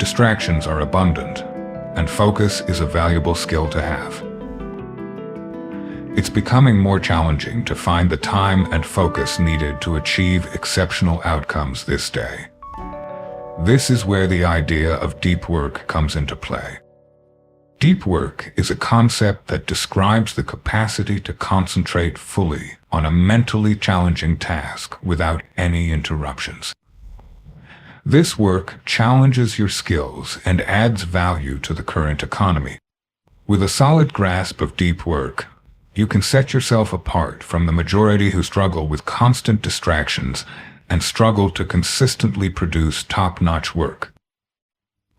Distractions are abundant, and focus is a valuable skill to have. It's becoming more challenging to find the time and focus needed to achieve exceptional outcomes this day. This is where the idea of deep work comes into play. Deep work is a concept that describes the capacity to concentrate fully on a mentally challenging task without any interruptions. This work challenges your skills and adds value to the current economy. With a solid grasp of deep work, you can set yourself apart from the majority who struggle with constant distractions and struggle to consistently produce top-notch work.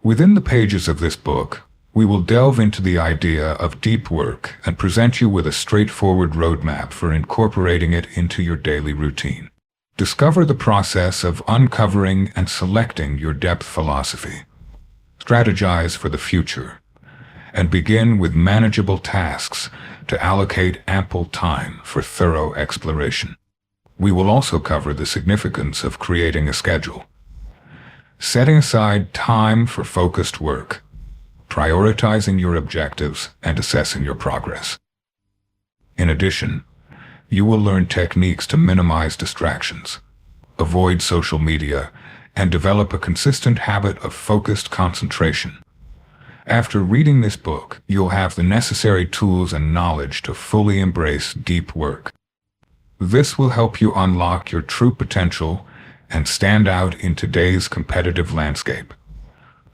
Within the pages of this book, we will delve into the idea of deep work and present you with a straightforward roadmap for incorporating it into your daily routine. Discover the process of uncovering and selecting your depth philosophy. Strategize for the future, and begin with manageable tasks to allocate ample time for thorough exploration. We will also cover the significance of creating a schedule, setting aside time for focused work, prioritizing your objectives, and assessing your progress. In addition, you will learn techniques to minimize distractions, avoid social media, and develop a consistent habit of focused concentration. After reading this book, you'll have the necessary tools and knowledge to fully embrace deep work. This will help you unlock your true potential and stand out in today's competitive landscape.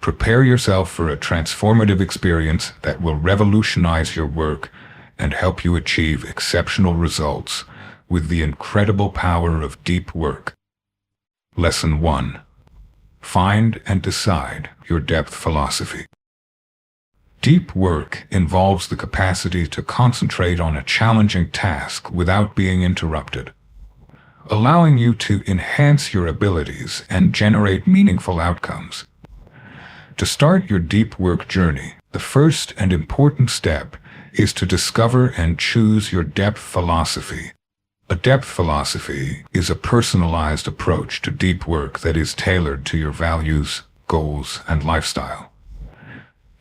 Prepare yourself for a transformative experience that will revolutionize your work and help you achieve exceptional results with the incredible power of deep work. Lesson 1. Find and decide your depth philosophy. Deep work involves the capacity to concentrate on a challenging task without being interrupted, allowing you to enhance your abilities and generate meaningful outcomes. To start your deep work journey, the first and important step is to discover and choose your depth philosophy. A depth philosophy is a personalized approach to deep work that is tailored to your values, goals, and lifestyle.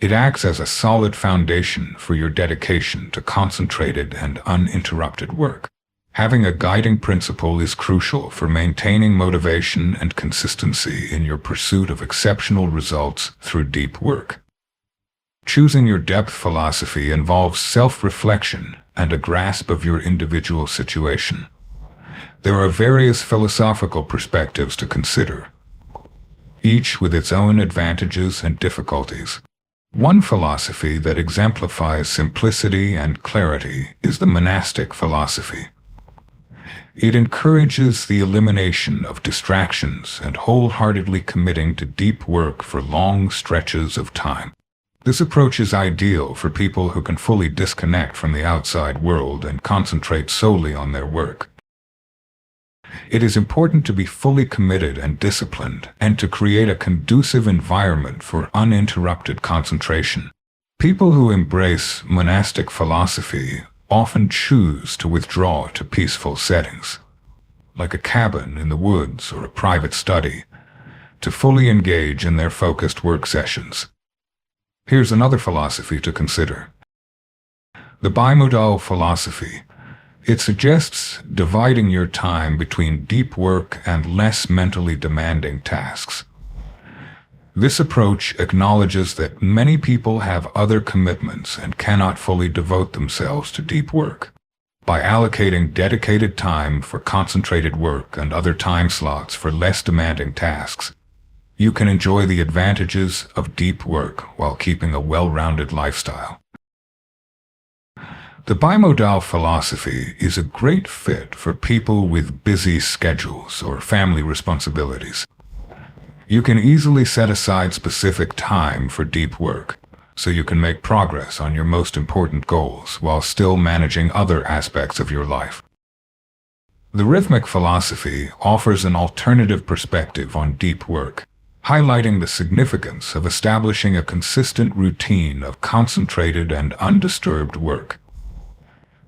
It acts as a solid foundation for your dedication to concentrated and uninterrupted work. Having a guiding principle is crucial for maintaining motivation and consistency in your pursuit of exceptional results through deep work. Choosing your depth philosophy involves self-reflection and a grasp of your individual situation. There are various philosophical perspectives to consider, each with its own advantages and difficulties. One philosophy that exemplifies simplicity and clarity is the monastic philosophy. It encourages the elimination of distractions and wholeheartedly committing to deep work for long stretches of time. This approach is ideal for people who can fully disconnect from the outside world and concentrate solely on their work. It is important to be fully committed and disciplined, and to create a conducive environment for uninterrupted concentration. People who embrace monastic philosophy often choose to withdraw to peaceful settings, like a cabin in the woods or a private study, to fully engage in their focused work sessions. Here's another philosophy to consider: the bimodal philosophy. It suggests dividing your time between deep work and less mentally demanding tasks. This approach acknowledges that many people have other commitments and cannot fully devote themselves to deep work. By allocating dedicated time for concentrated work and other time slots for less demanding tasks, you can enjoy the advantages of deep work while keeping a well-rounded lifestyle. The bimodal philosophy is a great fit for people with busy schedules or family responsibilities. You can easily set aside specific time for deep work, so you can make progress on your most important goals while still managing other aspects of your life. The rhythmic philosophy offers an alternative perspective on deep work, highlighting the significance of establishing a consistent routine of concentrated and undisturbed work.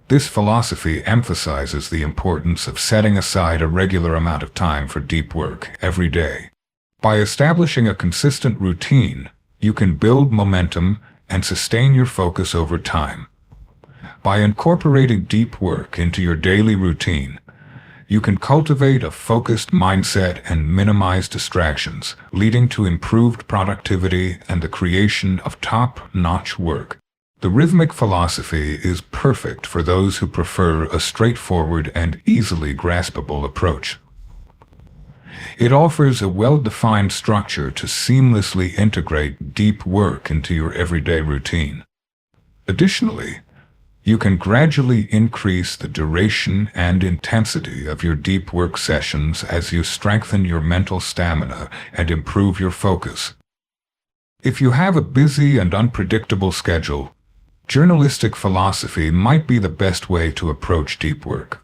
This philosophy emphasizes the importance of setting aside a regular amount of time for deep work every day. By establishing a consistent routine, you can build momentum and sustain your focus over time. By incorporating deep work into your daily routine, you can cultivate a focused mindset and minimize distractions, leading to improved productivity and the creation of top-notch work. The rhythmic philosophy is perfect for those who prefer a straightforward and easily graspable approach. It offers a well-defined structure to seamlessly integrate deep work into your everyday routine. Additionally, you can gradually increase the duration and intensity of your deep work sessions as you strengthen your mental stamina and improve your focus. If you have a busy and unpredictable schedule, journalistic philosophy might be the best way to approach deep work.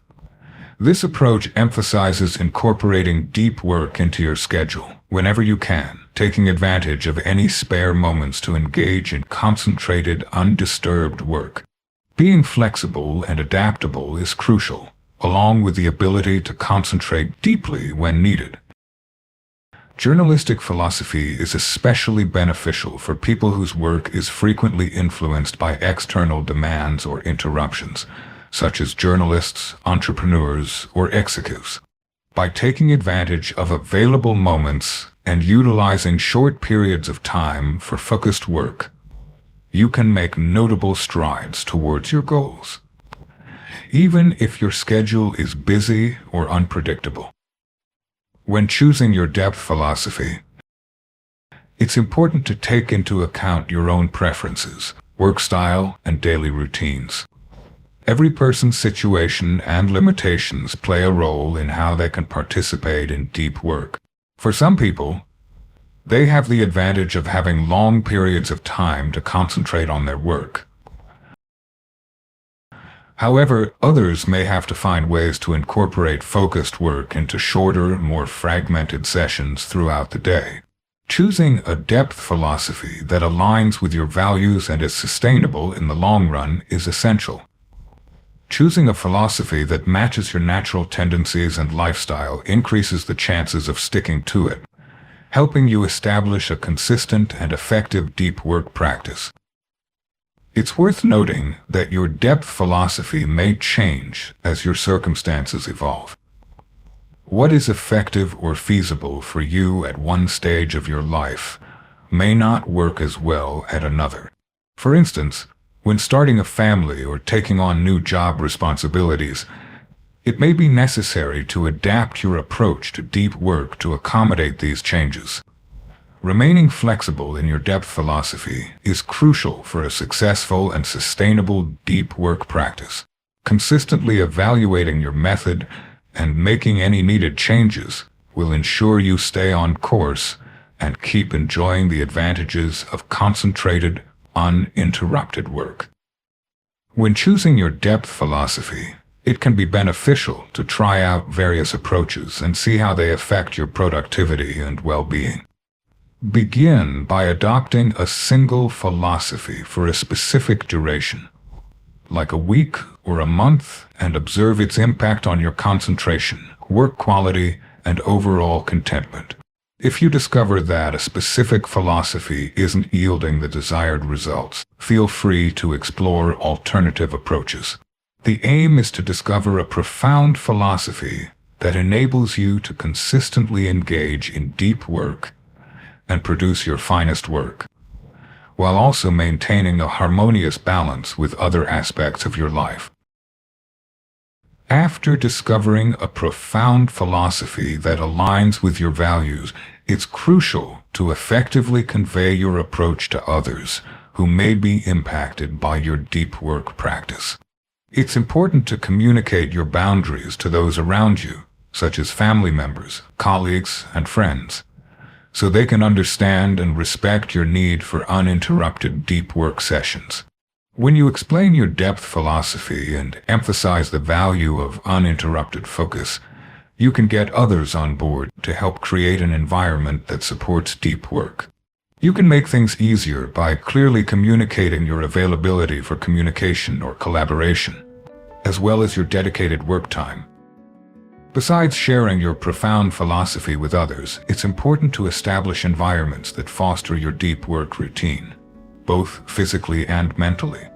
This approach emphasizes incorporating deep work into your schedule whenever you can, taking advantage of any spare moments to engage in concentrated, undisturbed work. Being flexible and adaptable is crucial, along with the ability to concentrate deeply when needed. Journalistic philosophy is especially beneficial for people whose work is frequently influenced by external demands or interruptions, such as journalists, entrepreneurs, or executives. By taking advantage of available moments and utilizing short periods of time for focused work, you can make notable strides towards your goals, even if your schedule is busy or unpredictable. When choosing your depth philosophy, it's important to take into account your own preferences, work style, and daily routines. Every person's situation and limitations play a role in how they can participate in deep work. For some people, they have the advantage of having long periods of time to concentrate on their work. However, others may have to find ways to incorporate focused work into shorter, more fragmented sessions throughout the day. Choosing a depth philosophy that aligns with your values and is sustainable in the long run is essential. Choosing a philosophy that matches your natural tendencies and lifestyle increases the chances of sticking to it, helping you establish a consistent and effective deep work practice. It's worth noting that your depth philosophy may change as your circumstances evolve. What is effective or feasible for you at one stage of your life may not work as well at another. For instance, when starting a family or taking on new job responsibilities, it may be necessary to adapt your approach to deep work to accommodate these changes. Remaining flexible in your depth philosophy is crucial for a successful and sustainable deep work practice. Consistently evaluating your method and making any needed changes will ensure you stay on course and keep enjoying the advantages of concentrated, uninterrupted work. When choosing your depth philosophy, it can be beneficial to try out various approaches and see how they affect your productivity and well-being. Begin by adopting a single philosophy for a specific duration, like a week or a month, and observe its impact on your concentration, work quality, and overall contentment. If you discover that a specific philosophy isn't yielding the desired results, feel free to explore alternative approaches. The aim is to discover a profound philosophy that enables you to consistently engage in deep work and produce your finest work, while also maintaining a harmonious balance with other aspects of your life. After discovering a profound philosophy that aligns with your values, it's crucial to effectively convey your approach to others who may be impacted by your deep work practice. It's important to communicate your boundaries to those around you, such as family members, colleagues, and friends, so they can understand and respect your need for uninterrupted deep work sessions. When you explain your depth philosophy and emphasize the value of uninterrupted focus, you can get others on board to help create an environment that supports deep work. You can make things easier by clearly communicating your availability for communication or collaboration, as well as your dedicated work time. Besides sharing your profound philosophy with others, it's important to establish environments that foster your deep work routine, both physically and mentally.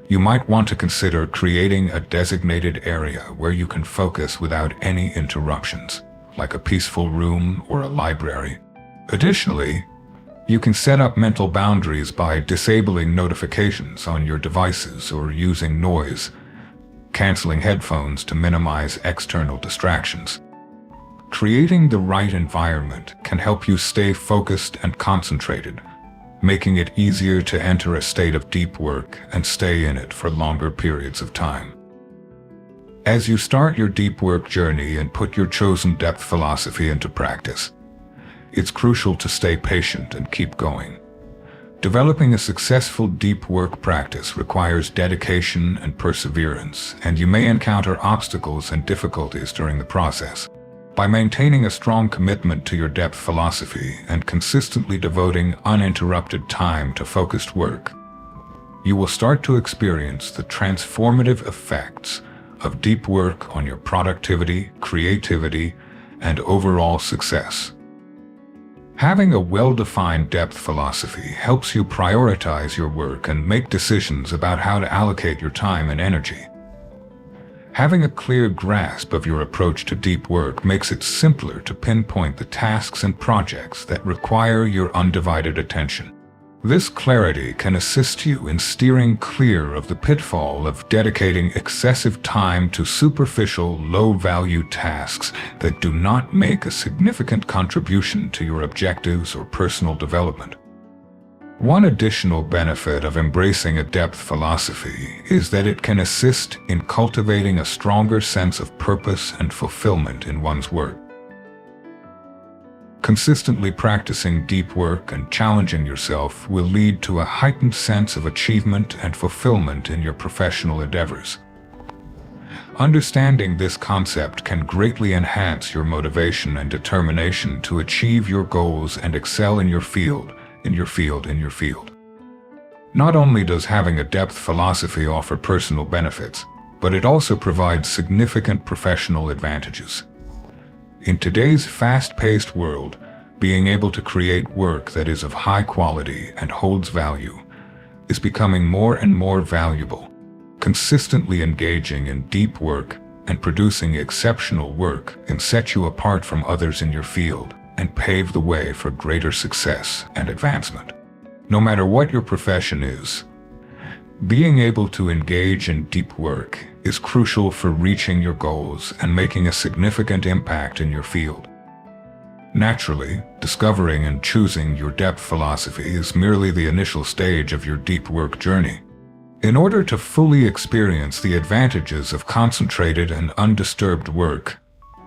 You might want to consider creating a designated area where you can focus without any interruptions, like a peaceful room or a library. Additionally, you can set up mental boundaries by disabling notifications on your devices or using noise-canceling headphones to minimize external distractions. Creating the right environment can help you stay focused and concentrated, making it easier to enter a state of deep work and stay in it for longer periods of time. As you start your deep work journey and put your chosen depth philosophy into practice, it's crucial to stay patient and keep going. Developing a successful deep work practice requires dedication and perseverance, and you may encounter obstacles and difficulties during the process. By maintaining a strong commitment to your depth philosophy and consistently devoting uninterrupted time to focused work, you will start to experience the transformative effects of deep work on your productivity, creativity, and overall success. Having a well-defined depth philosophy helps you prioritize your work and make decisions about how to allocate your time and energy. Having a clear grasp of your approach to deep work makes it simpler to pinpoint the tasks and projects that require your undivided attention. This clarity can assist you in steering clear of the pitfall of dedicating excessive time to superficial, low-value tasks that do not make a significant contribution to your objectives or personal development. One additional benefit of embracing a depth philosophy is that it can assist in cultivating a stronger sense of purpose and fulfillment in one's work. Consistently practicing deep work and challenging yourself will lead to a heightened sense of achievement and fulfillment in your professional endeavors. Understanding this concept can greatly enhance your motivation and determination to achieve your goals and excel in your field. Not only does having a depth philosophy offer personal benefits, but it also provides significant professional advantages. In today's fast-paced world, being able to create work that is of high quality and holds value is becoming more and more valuable. Consistently engaging in deep work and producing exceptional work can set you apart from others in your field and pave the way for greater success and advancement. No matter what your profession is, being able to engage in deep work is crucial for reaching your goals and making a significant impact in your field. Naturally, discovering and choosing your depth philosophy is merely the initial stage of your deep work journey. In order to fully experience the advantages of concentrated and undisturbed work,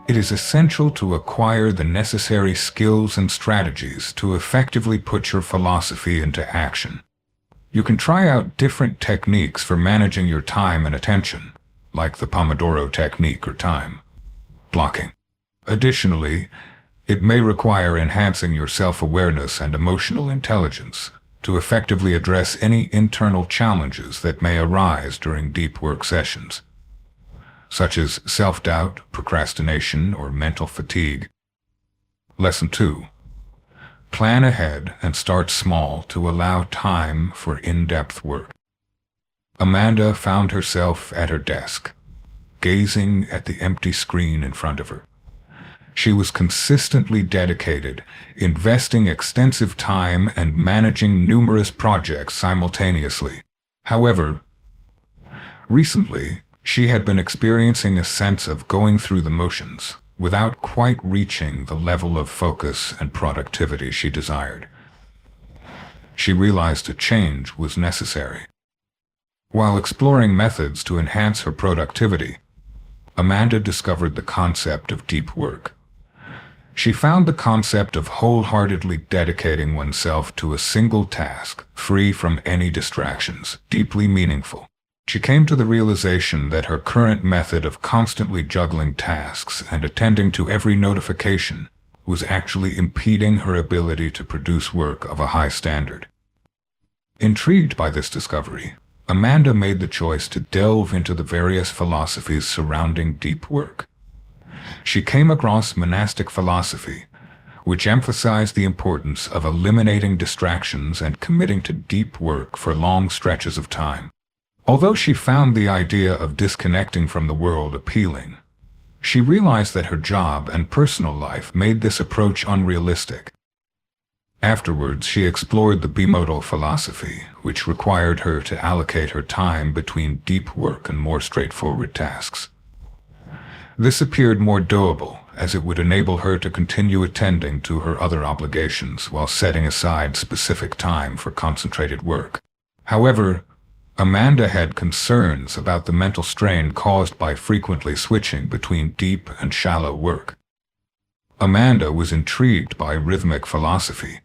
it is essential to acquire the necessary skills and strategies to effectively put your philosophy into action. You can try out different techniques for managing your time and attention, like the Pomodoro technique or time blocking. Additionally, it may require enhancing your self-awareness and emotional intelligence to effectively address any internal challenges that may arise during deep work sessions, such as self-doubt, procrastination, or mental fatigue. Lesson 2. Plan ahead and start small to allow time for in-depth work. Amanda found herself at her desk, gazing at the empty screen in front of her. She was consistently dedicated, investing extensive time and managing numerous projects simultaneously. However, recently, she had been experiencing a sense of going through the motions without quite reaching the level of focus and productivity she desired. She realized a change was necessary. While exploring methods to enhance her productivity, Amanda discovered the concept of deep work. She found the concept of wholeheartedly dedicating oneself to a single task, free from any distractions, deeply meaningful. She came to the realization that her current method of constantly juggling tasks and attending to every notification was actually impeding her ability to produce work of a high standard. Intrigued by this discovery, Amanda made the choice to delve into the various philosophies surrounding deep work. She came across monastic philosophy, which emphasized the importance of eliminating distractions and committing to deep work for long stretches of time. Although she found the idea of disconnecting from the world appealing, she realized that her job and personal life made this approach unrealistic. Afterwards, she explored the bimodal philosophy, which required her to allocate her time between deep work and more straightforward tasks. This appeared more doable, as it would enable her to continue attending to her other obligations while setting aside specific time for concentrated work. However, Amanda had concerns about the mental strain caused by frequently switching between deep and shallow work. Amanda was intrigued by rhythmic philosophy.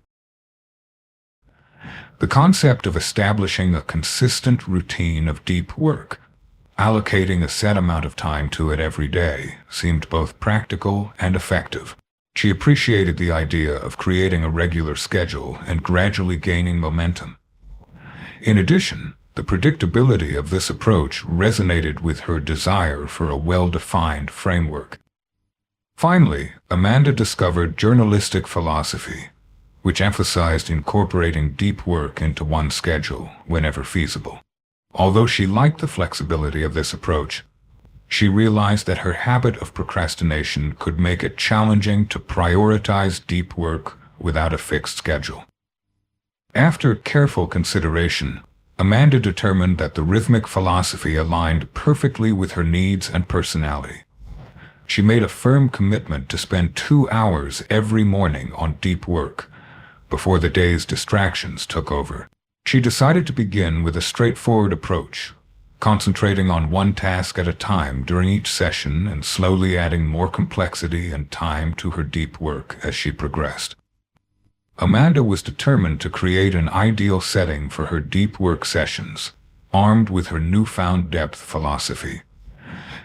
The concept of establishing a consistent routine of deep work, allocating a set amount of time to it every day, seemed both practical and effective. She appreciated the idea of creating a regular schedule and gradually gaining momentum. In addition, the predictability of this approach resonated with her desire for a well-defined framework. Finally, Amanda discovered journalistic philosophy, which emphasized incorporating deep work into one's schedule whenever feasible. Although she liked the flexibility of this approach, she realized that her habit of procrastination could make it challenging to prioritize deep work without a fixed schedule. After careful consideration, Amanda determined that the rhythmic philosophy aligned perfectly with her needs and personality. She made a firm commitment to spend 2 hours every morning on deep work before the day's distractions took over. She decided to begin with a straightforward approach, concentrating on one task at a time during each session and slowly adding more complexity and time to her deep work as she progressed. Amanda was determined to create an ideal setting for her deep work sessions, armed with her newfound depth philosophy.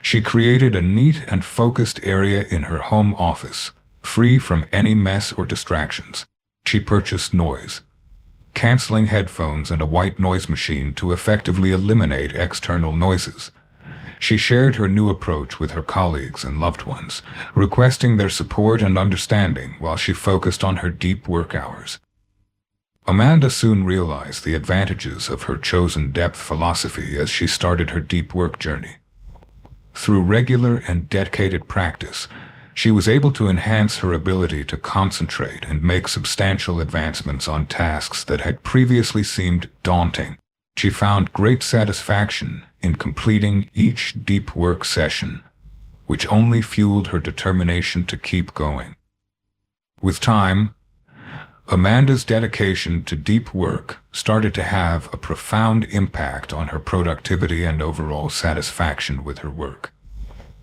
She created a neat and focused area in her home office, free from any mess or distractions. She purchased noise-canceling headphones and a white noise machine to effectively eliminate external noises. She shared her new approach with her colleagues and loved ones, requesting their support and understanding while she focused on her deep work hours. Amanda soon realized the advantages of her chosen depth philosophy as she started her deep work journey. Through regular and dedicated practice, she was able to enhance her ability to concentrate and make substantial advancements on tasks that had previously seemed daunting. She found great satisfaction in completing each deep work session, which only fueled her determination to keep going. With time, Amanda's dedication to deep work started to have a profound impact on her productivity and overall satisfaction with her work.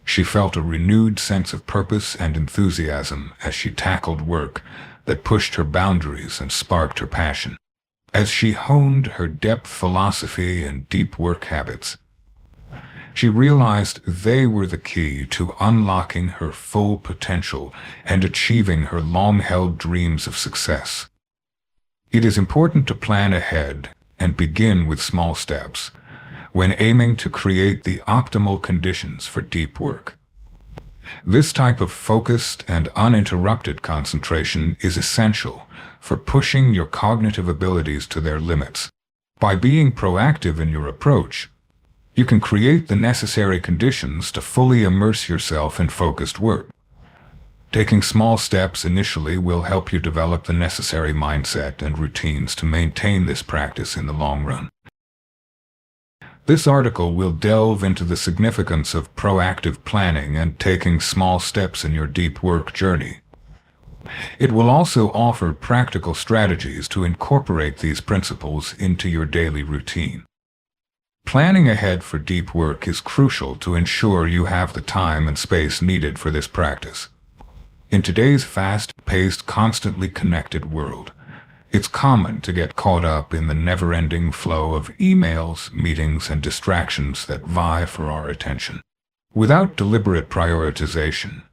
She felt a renewed sense of purpose and enthusiasm as she tackled work that pushed her boundaries and sparked her passion. As she honed her depth philosophy and deep work habits, she realized they were the key to unlocking her full potential and achieving her long-held dreams of success. It is important to plan ahead and begin with small steps when aiming to create the optimal conditions for deep work. This type of focused and uninterrupted concentration is essential for pushing your cognitive abilities to their limits. By being proactive in your approach, you can create the necessary conditions to fully immerse yourself in focused work. Taking small steps initially will help you develop the necessary mindset and routines to maintain this practice in the long run. This article will delve into the significance of proactive planning and taking small steps in your deep work journey. It will also offer practical strategies to incorporate these principles into your daily routine. Planning ahead for deep work is crucial to ensure you have the time and space needed for this practice. In today's fast-paced, constantly connected world, it's common to get caught up in the never-ending flow of emails, meetings, and distractions that vie for our attention. Without deliberate prioritization,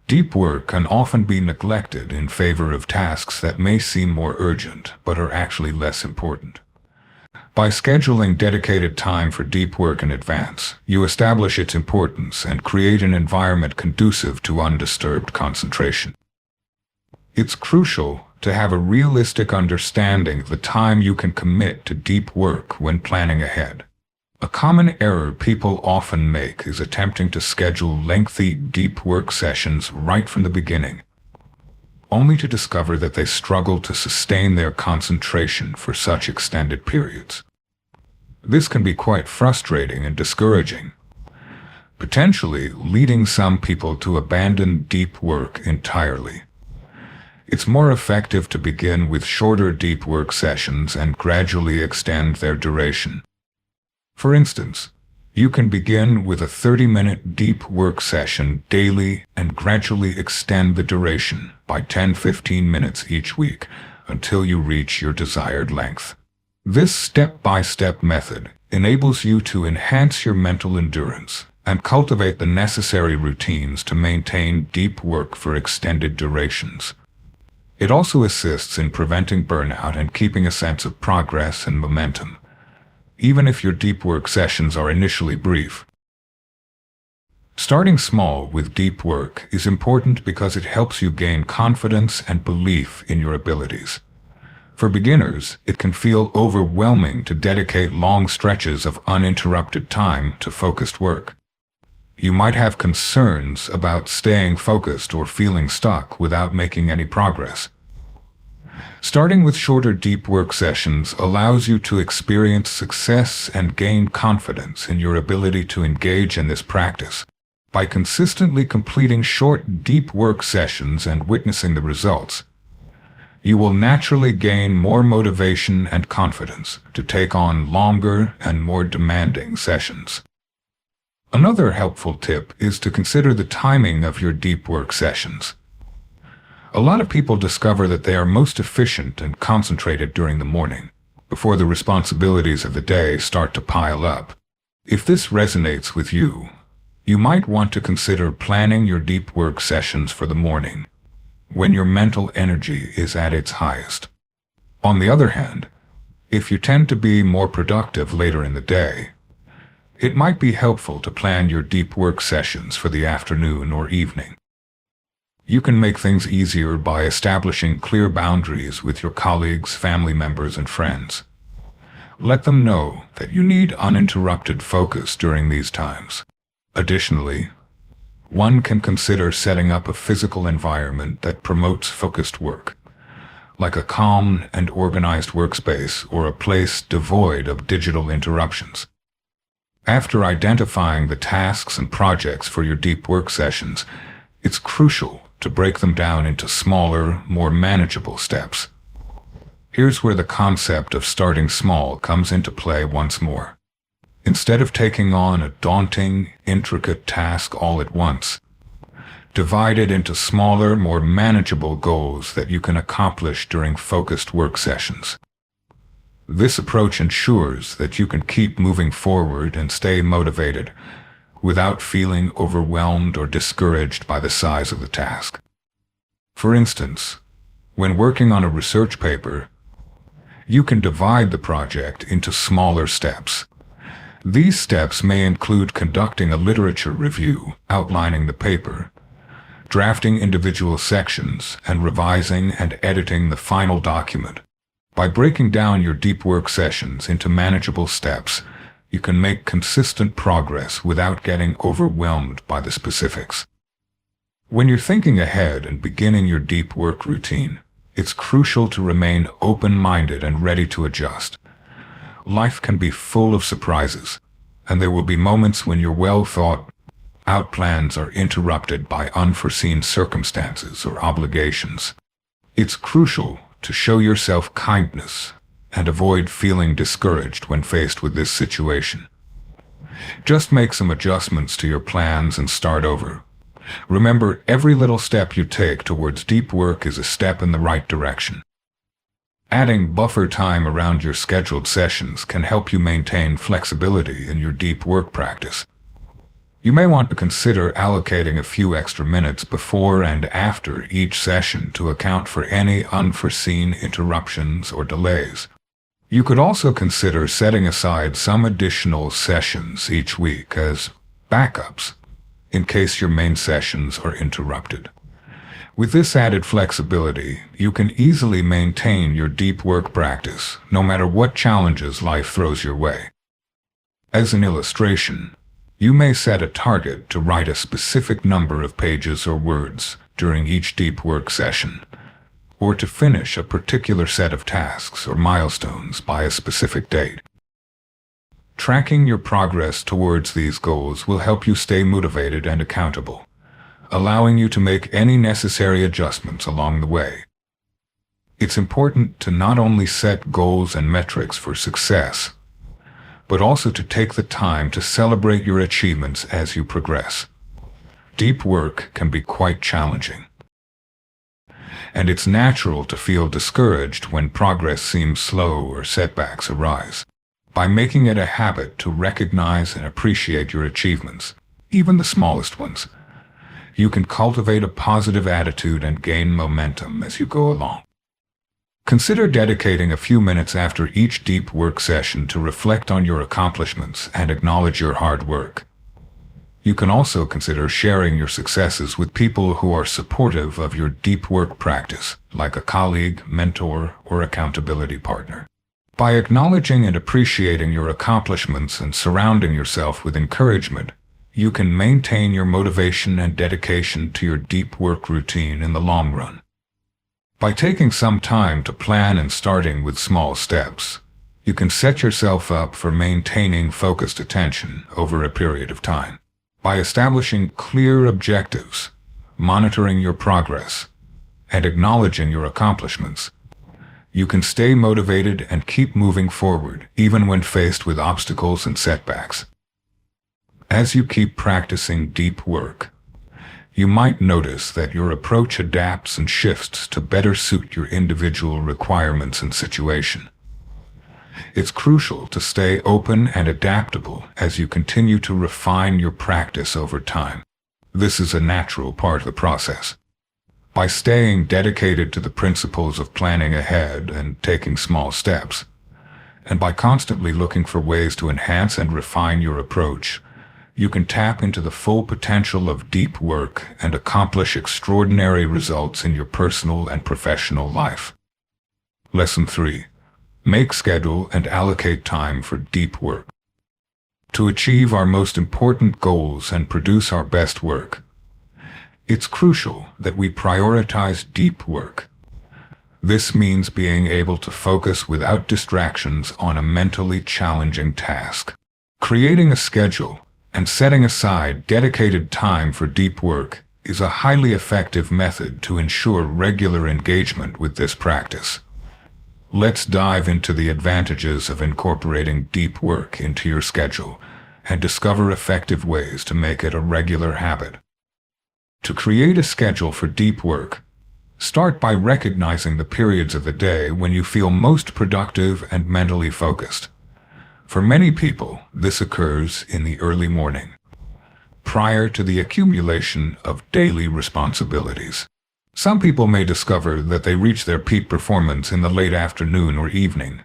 deep work can often be neglected in favor of tasks that may seem more urgent but are actually less important. By scheduling dedicated time for deep work in advance, you establish its importance and create an environment conducive to undisturbed concentration. It's crucial to have a realistic understanding of the time you can commit to deep work when planning ahead. A common error people often make is attempting to schedule lengthy, deep work sessions right from the beginning, only to discover that they struggle to sustain their concentration for such extended periods. This can be quite frustrating and discouraging, potentially leading some people to abandon deep work entirely. It's more effective to begin with shorter deep work sessions and gradually extend their duration. For instance, you can begin with a 30-minute deep work session daily and gradually extend the duration by 10-15 minutes each week until you reach your desired length. This step-by-step method enables you to enhance your mental endurance and cultivate the necessary routines to maintain deep work for extended durations. It also assists in preventing burnout and keeping a sense of progress and momentum, even if your deep work sessions are initially brief. Starting small with deep work is important because it helps you gain confidence and belief in your abilities. For beginners, it can feel overwhelming to dedicate long stretches of uninterrupted time to focused work. You might have concerns about staying focused or feeling stuck without making any progress. Starting with shorter deep work sessions allows you to experience success and gain confidence in your ability to engage in this practice. By consistently completing short, deep work sessions and witnessing the results, you will naturally gain more motivation and confidence to take on longer and more demanding sessions. Another helpful tip is to consider the timing of your deep work sessions. A lot of people discover that they are most efficient and concentrated during the morning, before the responsibilities of the day start to pile up. If this resonates with you, you might want to consider planning your deep work sessions for the morning, when your mental energy is at its highest. On the other hand, if you tend to be more productive later in the day, it might be helpful to plan your deep work sessions for the afternoon or evening. You can make things easier by establishing clear boundaries with your colleagues, family members, and friends. Let them know that you need uninterrupted focus during these times. Additionally, one can consider setting up a physical environment that promotes focused work, like a calm and organized workspace or a place devoid of digital interruptions. After identifying the tasks and projects for your deep work sessions, it's crucial to break them down into smaller, more manageable steps. Here's where the concept of starting small comes into play once more. Instead of taking on a daunting, intricate task all at once, divide it into smaller, more manageable goals that you can accomplish during focused work sessions. This approach ensures that you can keep moving forward and stay motivated without feeling overwhelmed or discouraged by the size of the task. For instance, when working on a research paper, you can divide the project into smaller steps. These steps may include conducting a literature review, outlining the paper, drafting individual sections, and revising and editing the final document. By breaking down your deep work sessions into manageable steps, you can make consistent progress without getting overwhelmed by the specifics. When you're thinking ahead and beginning your deep work routine, it's crucial to remain open-minded and ready to adjust. Life can be full of surprises, and there will be moments when your well-thought-out plans are interrupted by unforeseen circumstances or obligations. It's crucial to show yourself kindness and avoid feeling discouraged when faced with this situation. Just make some adjustments to your plans and start over. Remember, every little step you take towards deep work is a step in the right direction. Adding buffer time around your scheduled sessions can help you maintain flexibility in your deep work practice. You may want to consider allocating a few extra minutes before and after each session to account for any unforeseen interruptions or delays. You could also consider setting aside some additional sessions each week as backups in case your main sessions are interrupted. With this added flexibility, you can easily maintain your deep work practice no matter what challenges life throws your way. As an illustration, you may set a target to write a specific number of pages or words during each deep work session, or to finish a particular set of tasks or milestones by a specific date. Tracking your progress towards these goals will help you stay motivated and accountable, allowing you to make any necessary adjustments along the way. It's important to not only set goals and metrics for success, but also to take the time to celebrate your achievements as you progress. Deep work can be quite challenging, and it's natural to feel discouraged when progress seems slow or setbacks arise. By making it a habit to recognize and appreciate your achievements, even the smallest ones, you can cultivate a positive attitude and gain momentum as you go along. Consider dedicating a few minutes after each deep work session to reflect on your accomplishments and acknowledge your hard work. You can also consider sharing your successes with people who are supportive of your deep work practice, like a colleague, mentor, or accountability partner. By acknowledging and appreciating your accomplishments and surrounding yourself with encouragement, you can maintain your motivation and dedication to your deep work routine in the long run. By taking some time to plan and starting with small steps, you can set yourself up for maintaining focused attention over a period of time. By establishing clear objectives, monitoring your progress, and acknowledging your accomplishments, you can stay motivated and keep moving forward even when faced with obstacles and setbacks. As you keep practicing deep work, you might notice that your approach adapts and shifts to better suit your individual requirements and situation. It's crucial to stay open and adaptable as you continue to refine your practice over time. This is a natural part of the process. By staying dedicated to the principles of planning ahead and taking small steps, and by constantly looking for ways to enhance and refine your approach, you can tap into the full potential of deep work and accomplish extraordinary results in your personal and professional life. Lesson 3. Make schedule and allocate time for deep work. To achieve our most important goals and produce our best work, it's crucial that we prioritize deep work. This means being able to focus without distractions on a mentally challenging task. Creating a schedule and setting aside dedicated time for deep work is a highly effective method to ensure regular engagement with this practice. Let's dive into the advantages of incorporating deep work into your schedule and discover effective ways to make it a regular habit. To create a schedule for deep work, start by recognizing the periods of the day when you feel most productive and mentally focused. For many people, this occurs in the early morning, prior to the accumulation of daily responsibilities. Some people may discover that they reach their peak performance in the late afternoon or evening,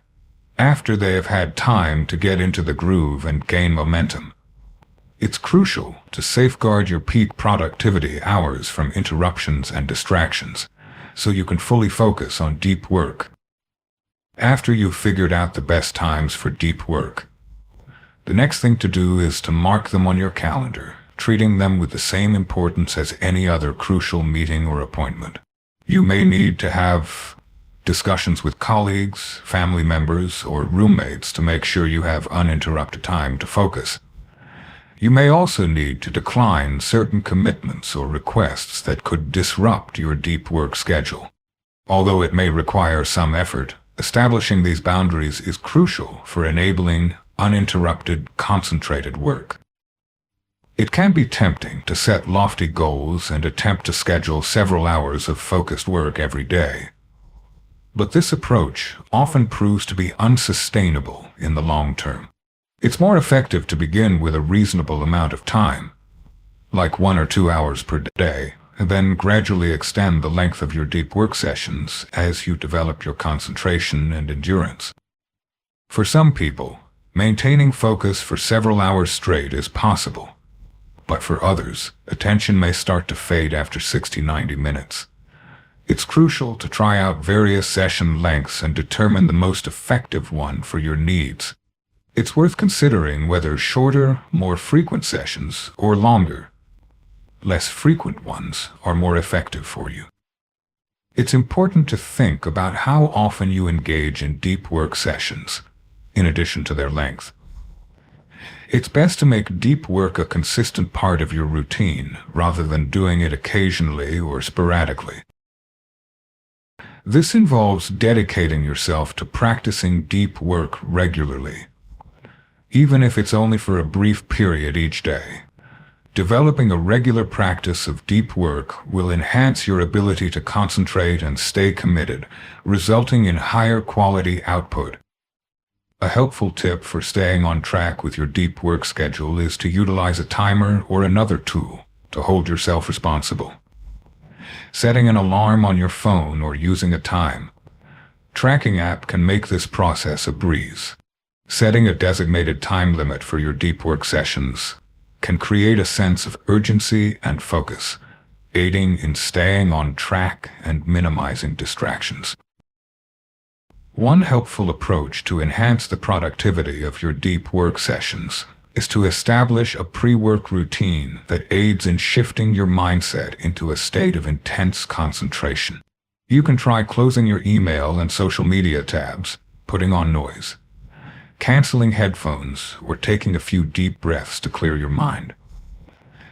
after they have had time to get into the groove and gain momentum. It's crucial to safeguard your peak productivity hours from interruptions and distractions, so you can fully focus on deep work. After you've figured out the best times for deep work, the next thing to do is to mark them on your calendar, treating them with the same importance as any other crucial meeting or appointment. You may need to have discussions with colleagues, family members, or roommates to make sure you have uninterrupted time to focus. You may also need to decline certain commitments or requests that could disrupt your deep work schedule. Although it may require some effort, establishing these boundaries is crucial for enabling uninterrupted, concentrated work. It can be tempting to set lofty goals and attempt to schedule several hours of focused work every day. But this approach often proves to be unsustainable in the long term. It's more effective to begin with a reasonable amount of time, like 1 or 2 hours per day, and then gradually extend the length of your deep work sessions as you develop your concentration and endurance. For some people, maintaining focus for several hours straight is possible, but for others, attention may start to fade after 60-90 minutes. It's crucial to try out various session lengths and determine the most effective one for your needs. It's worth considering whether shorter, more frequent sessions or longer, less frequent ones are more effective for you. It's important to think about how often you engage in deep work sessions, in addition to their length. It's best to make deep work a consistent part of your routine rather than doing it occasionally or sporadically. This involves dedicating yourself to practicing deep work regularly, even if it's only for a brief period each day. Developing a regular practice of deep work will enhance your ability to concentrate and stay committed, resulting in higher quality output. A helpful tip for staying on track with your deep work schedule is to utilize a timer or another tool to hold yourself responsible. Setting an alarm on your phone or using a time tracking app can make this process a breeze. Setting a designated time limit for your deep work sessions can create a sense of urgency and focus, aiding in staying on track and minimizing distractions. One helpful approach to enhance the productivity of your deep work sessions is to establish a pre-work routine that aids in shifting your mindset into a state of intense concentration. You can try closing your email and social media tabs, putting on noise, canceling headphones, or taking a few deep breaths to clear your mind.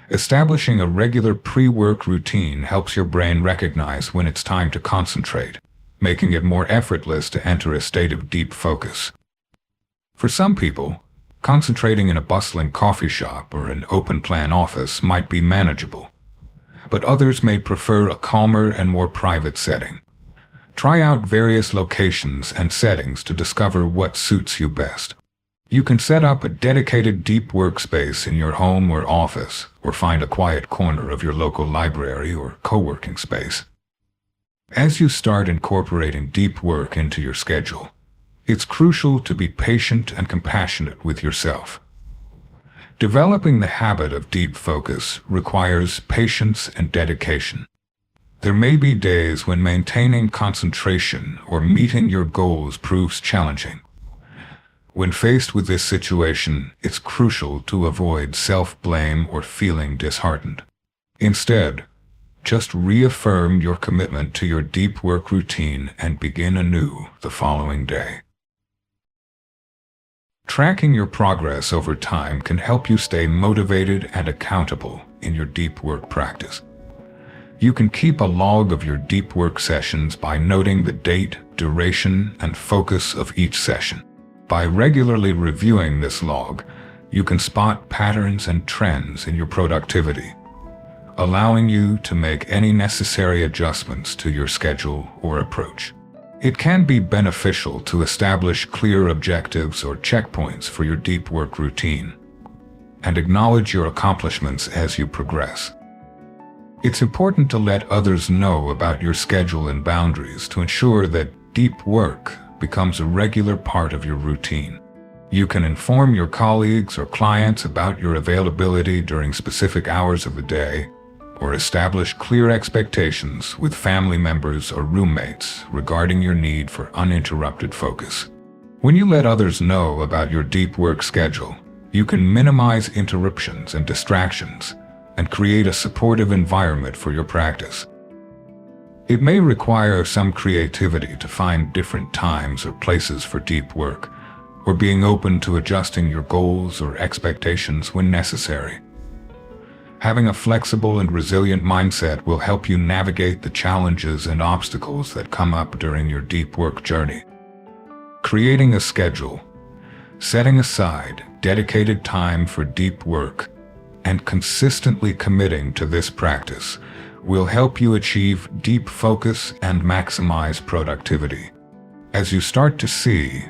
Establishing a regular pre-work routine helps your brain recognize when it's time to concentrate, making it more effortless to enter a state of deep focus. For some people, concentrating in a bustling coffee shop or an open-plan office might be manageable, but others may prefer a calmer and more private setting. Try out various locations and settings to discover what suits you best. You can set up a dedicated deep workspace in your home or office, or find a quiet corner of your local library or co-working space. As you start incorporating deep work into your schedule, it's crucial to be patient and compassionate with yourself. Developing the habit of deep focus requires patience and dedication. There may be days when maintaining concentration or meeting your goals proves challenging. When faced with this situation, it's crucial to avoid self-blame or feeling disheartened. Instead, just reaffirm your commitment to your deep work routine and begin anew the following day. Tracking your progress over time can help you stay motivated and accountable in your deep work practice. You can keep a log of your deep work sessions by noting the date, duration, and focus of each session. By regularly reviewing this log, you can spot patterns and trends in your productivity, allowing you to make any necessary adjustments to your schedule or approach. It can be beneficial to establish clear objectives or checkpoints for your deep work routine, and acknowledge your accomplishments as you progress. It's important to let others know about your schedule and boundaries to ensure that deep work becomes a regular part of your routine. You can inform your colleagues or clients about your availability during specific hours of the day, or establish clear expectations with family members or roommates regarding your need for uninterrupted focus. When you let others know about your deep work schedule, you can minimize interruptions and distractions and create a supportive environment for your practice. It may require some creativity to find different times or places for deep work, or being open to adjusting your goals or expectations when necessary. Having a flexible and resilient mindset will help you navigate the challenges and obstacles that come up during your deep work journey. Creating a schedule, setting aside dedicated time for deep work, and consistently committing to this practice will help you achieve deep focus and maximize productivity. As you start to see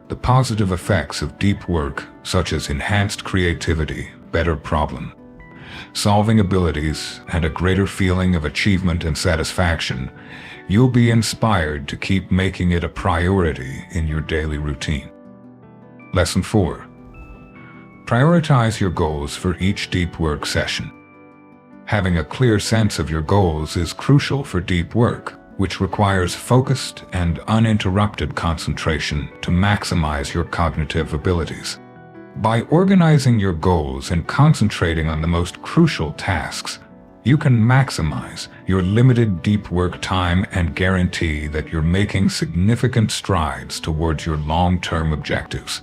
the positive effects of deep work, such as enhanced creativity, better problem-solving abilities, and a greater feeling of achievement and satisfaction, you'll be inspired to keep making it a priority in your daily routine. Lesson 4. Prioritize your goals for each deep work session. Having a clear sense of your goals is crucial for deep work, which requires focused and uninterrupted concentration to maximize your cognitive abilities. By organizing your goals and concentrating on the most crucial tasks, you can maximize your limited deep work time and guarantee that you're making significant strides towards your long-term objectives.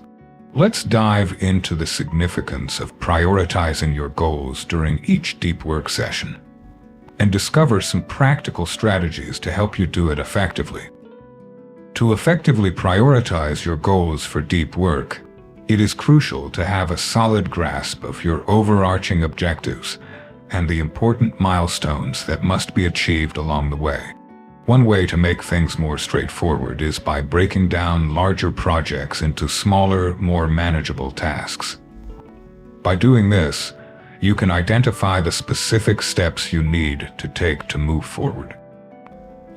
Let's dive into the significance of prioritizing your goals during each deep work session and discover some practical strategies to help you do it effectively. To effectively prioritize your goals for deep work, it is crucial to have a solid grasp of your overarching objectives and the important milestones that must be achieved along the way. One way to make things more straightforward is by breaking down larger projects into smaller, more manageable tasks. By doing this, you can identify the specific steps you need to take to move forward.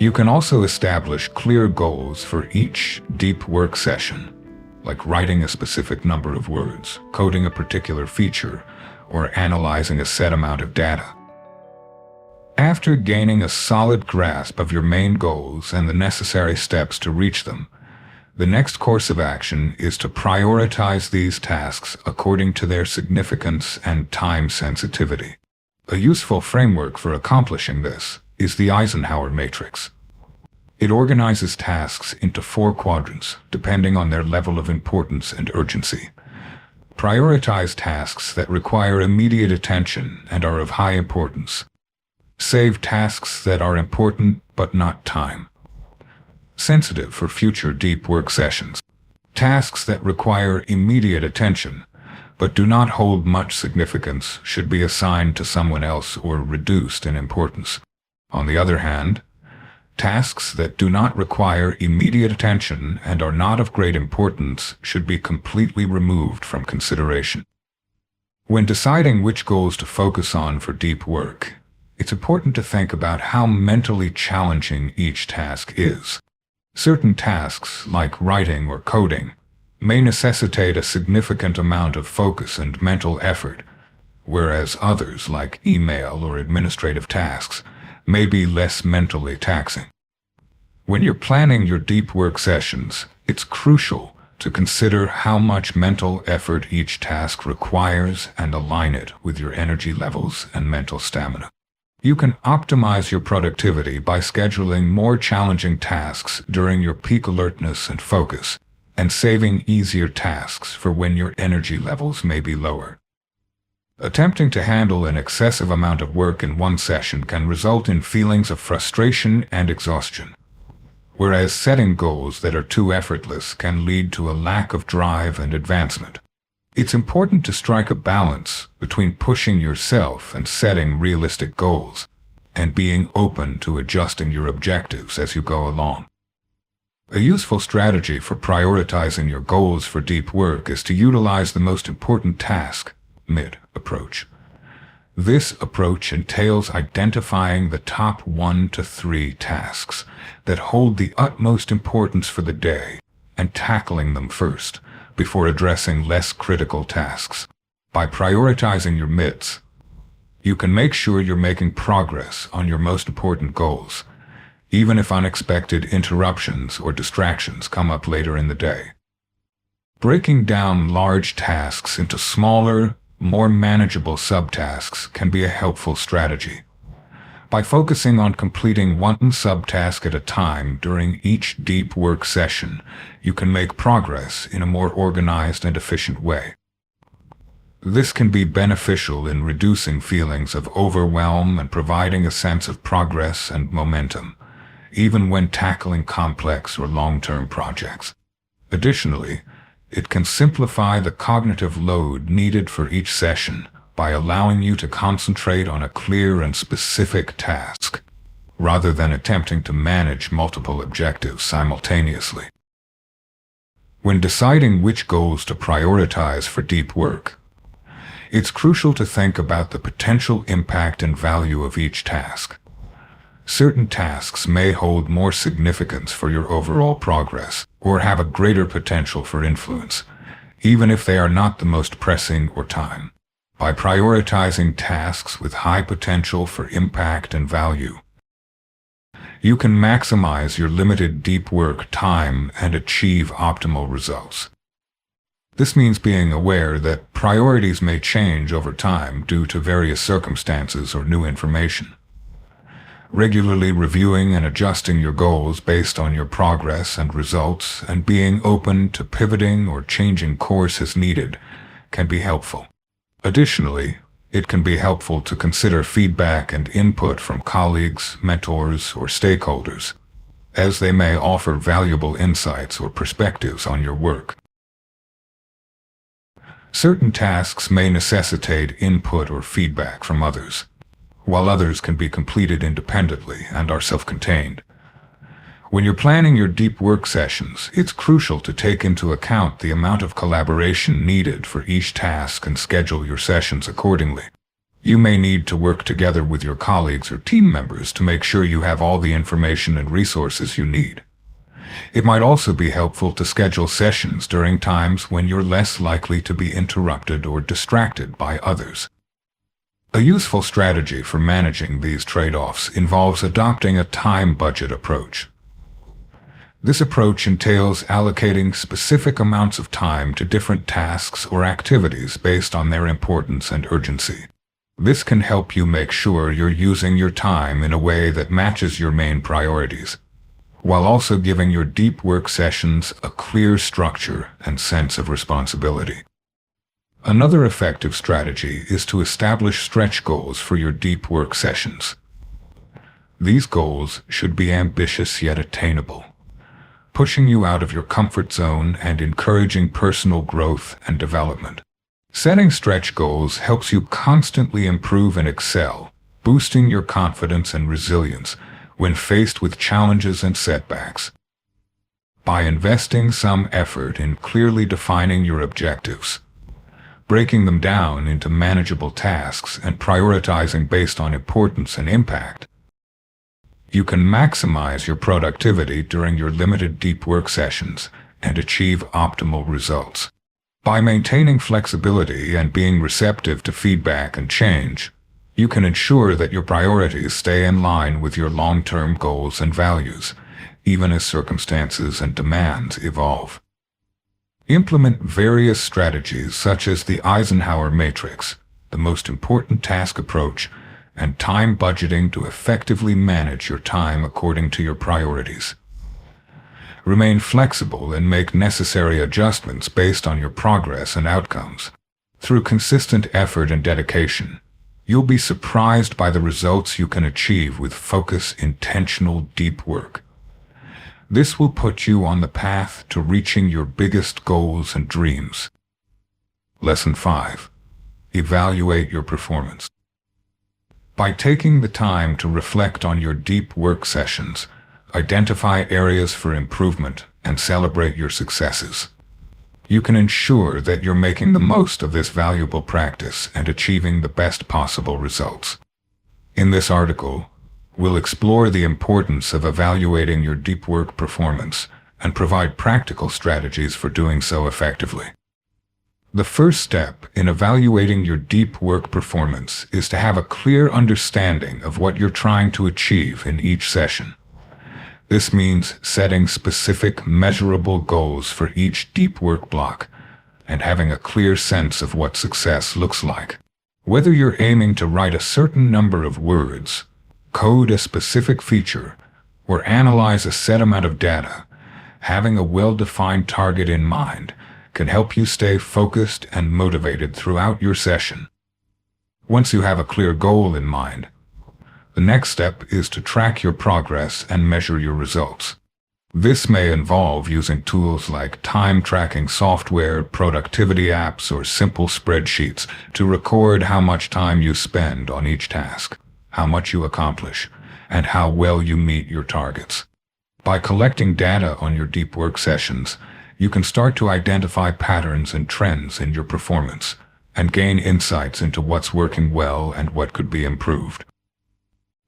You can also establish clear goals for each deep work session, like writing a specific number of words, coding a particular feature, or analyzing a set amount of data. After gaining a solid grasp of your main goals and the necessary steps to reach them, the next course of action is to prioritize these tasks according to their significance and time sensitivity. A useful framework for accomplishing this is the Eisenhower matrix. It organizes tasks into 4 quadrants, depending on their level of importance and urgency. Prioritize tasks that require immediate attention and are of high importance. Save tasks that are important but not time sensitive for future deep work sessions. Tasks that require immediate attention but do not hold much significance should be assigned to someone else or reduced in importance. On the other hand, tasks that do not require immediate attention and are not of great importance should be completely removed from consideration. When deciding which goals to focus on for deep work, it's important to think about how mentally challenging each task is. Certain tasks, like writing or coding, may necessitate a significant amount of focus and mental effort, whereas others, like email or administrative tasks, may be less mentally taxing. When you're planning your deep work sessions, it's crucial to consider how much mental effort each task requires and align it with your energy levels and mental stamina. You can optimize your productivity by scheduling more challenging tasks during your peak alertness and focus, and saving easier tasks for when your energy levels may be lower. Attempting to handle an excessive amount of work in one session can result in feelings of frustration and exhaustion, whereas setting goals that are too effortless can lead to a lack of drive and advancement. It's important to strike a balance between pushing yourself and setting realistic goals, and being open to adjusting your objectives as you go along. A useful strategy for prioritizing your goals for deep work is to utilize the most important task mid approach. This approach entails identifying the top 1 to 3 tasks that hold the utmost importance for the day and tackling them first, before addressing less critical tasks. By prioritizing your mids, you can make sure you're making progress on your most important goals, even if unexpected interruptions or distractions come up later in the day. Breaking down large tasks into smaller, more manageable subtasks can be a helpful strategy. By focusing on completing one subtask at a time during each deep work session, you can make progress in a more organized and efficient way. This can be beneficial in reducing feelings of overwhelm and providing a sense of progress and momentum, even when tackling complex or long-term projects. Additionally, it can simplify the cognitive load needed for each session by allowing you to concentrate on a clear and specific task, rather than attempting to manage multiple objectives simultaneously. When deciding which goals to prioritize for deep work, it's crucial to think about the potential impact and value of each task. Certain tasks may hold more significance for your overall progress or have a greater potential for influence, even if they are not the most pressing or time. By prioritizing tasks with high potential for impact and value, you can maximize your limited deep work time and achieve optimal results. This means being aware that priorities may change over time due to various circumstances or new information. Regularly reviewing and adjusting your goals based on your progress and results, and being open to pivoting or changing course as needed, can be helpful. Additionally, it can be helpful to consider feedback and input from colleagues, mentors, or stakeholders, as they may offer valuable insights or perspectives on your work. Certain tasks may necessitate input or feedback from others, while others can be completed independently and are self-contained. When you're planning your deep work sessions, it's crucial to take into account the amount of collaboration needed for each task and schedule your sessions accordingly. You may need to work together with your colleagues or team members to make sure you have all the information and resources you need. It might also be helpful to schedule sessions during times when you're less likely to be interrupted or distracted by others. A useful strategy for managing these trade-offs involves adopting a time budget approach. This approach entails allocating specific amounts of time to different tasks or activities based on their importance and urgency. This can help you make sure you're using your time in a way that matches your main priorities, while also giving your deep work sessions a clear structure and sense of responsibility. Another effective strategy is to establish stretch goals for your deep work sessions. These goals should be ambitious yet attainable, pushing you out of your comfort zone and encouraging personal growth and development. Setting stretch goals helps you constantly improve and excel, boosting your confidence and resilience when faced with challenges and setbacks. By investing some effort in clearly defining your objectives, breaking them down into manageable tasks, and prioritizing based on importance and impact, you can maximize your productivity during your limited deep work sessions and achieve optimal results. By maintaining flexibility and being receptive to feedback and change, you can ensure that your priorities stay in line with your long-term goals and values, even as circumstances and demands evolve. Implement various strategies such as the Eisenhower matrix, the most important task approach, and time budgeting to effectively manage your time according to your priorities. Remain flexible and make necessary adjustments based on your progress and outcomes. Through consistent effort and dedication, you'll be surprised by the results you can achieve with focused, intentional deep work. This will put you on the path to reaching your biggest goals and dreams. Lesson 5. Evaluate your performance. By taking the time to reflect on your deep work sessions, identify areas for improvement, and celebrate your successes, you can ensure that you're making the most of this valuable practice and achieving the best possible results. In this article, we'll explore the importance of evaluating your deep work performance and provide practical strategies for doing so effectively. The first step in evaluating your deep work performance is to have a clear understanding of what you're trying to achieve in each session. This means setting specific, measurable goals for each deep work block and having a clear sense of what success looks like. Whether you're aiming to write a certain number of words, code a specific feature, or analyze a set amount of data, having a well-defined target in mind can help you stay focused and motivated throughout your session. Once you have a clear goal in mind, the next step is to track your progress and measure your results. This may involve using tools like time-tracking software, productivity apps, or simple spreadsheets to record how much time you spend on each task, how much you accomplish, and how well you meet your targets. By collecting data on your deep work sessions, you can start to identify patterns and trends in your performance and gain insights into what's working well and what could be improved.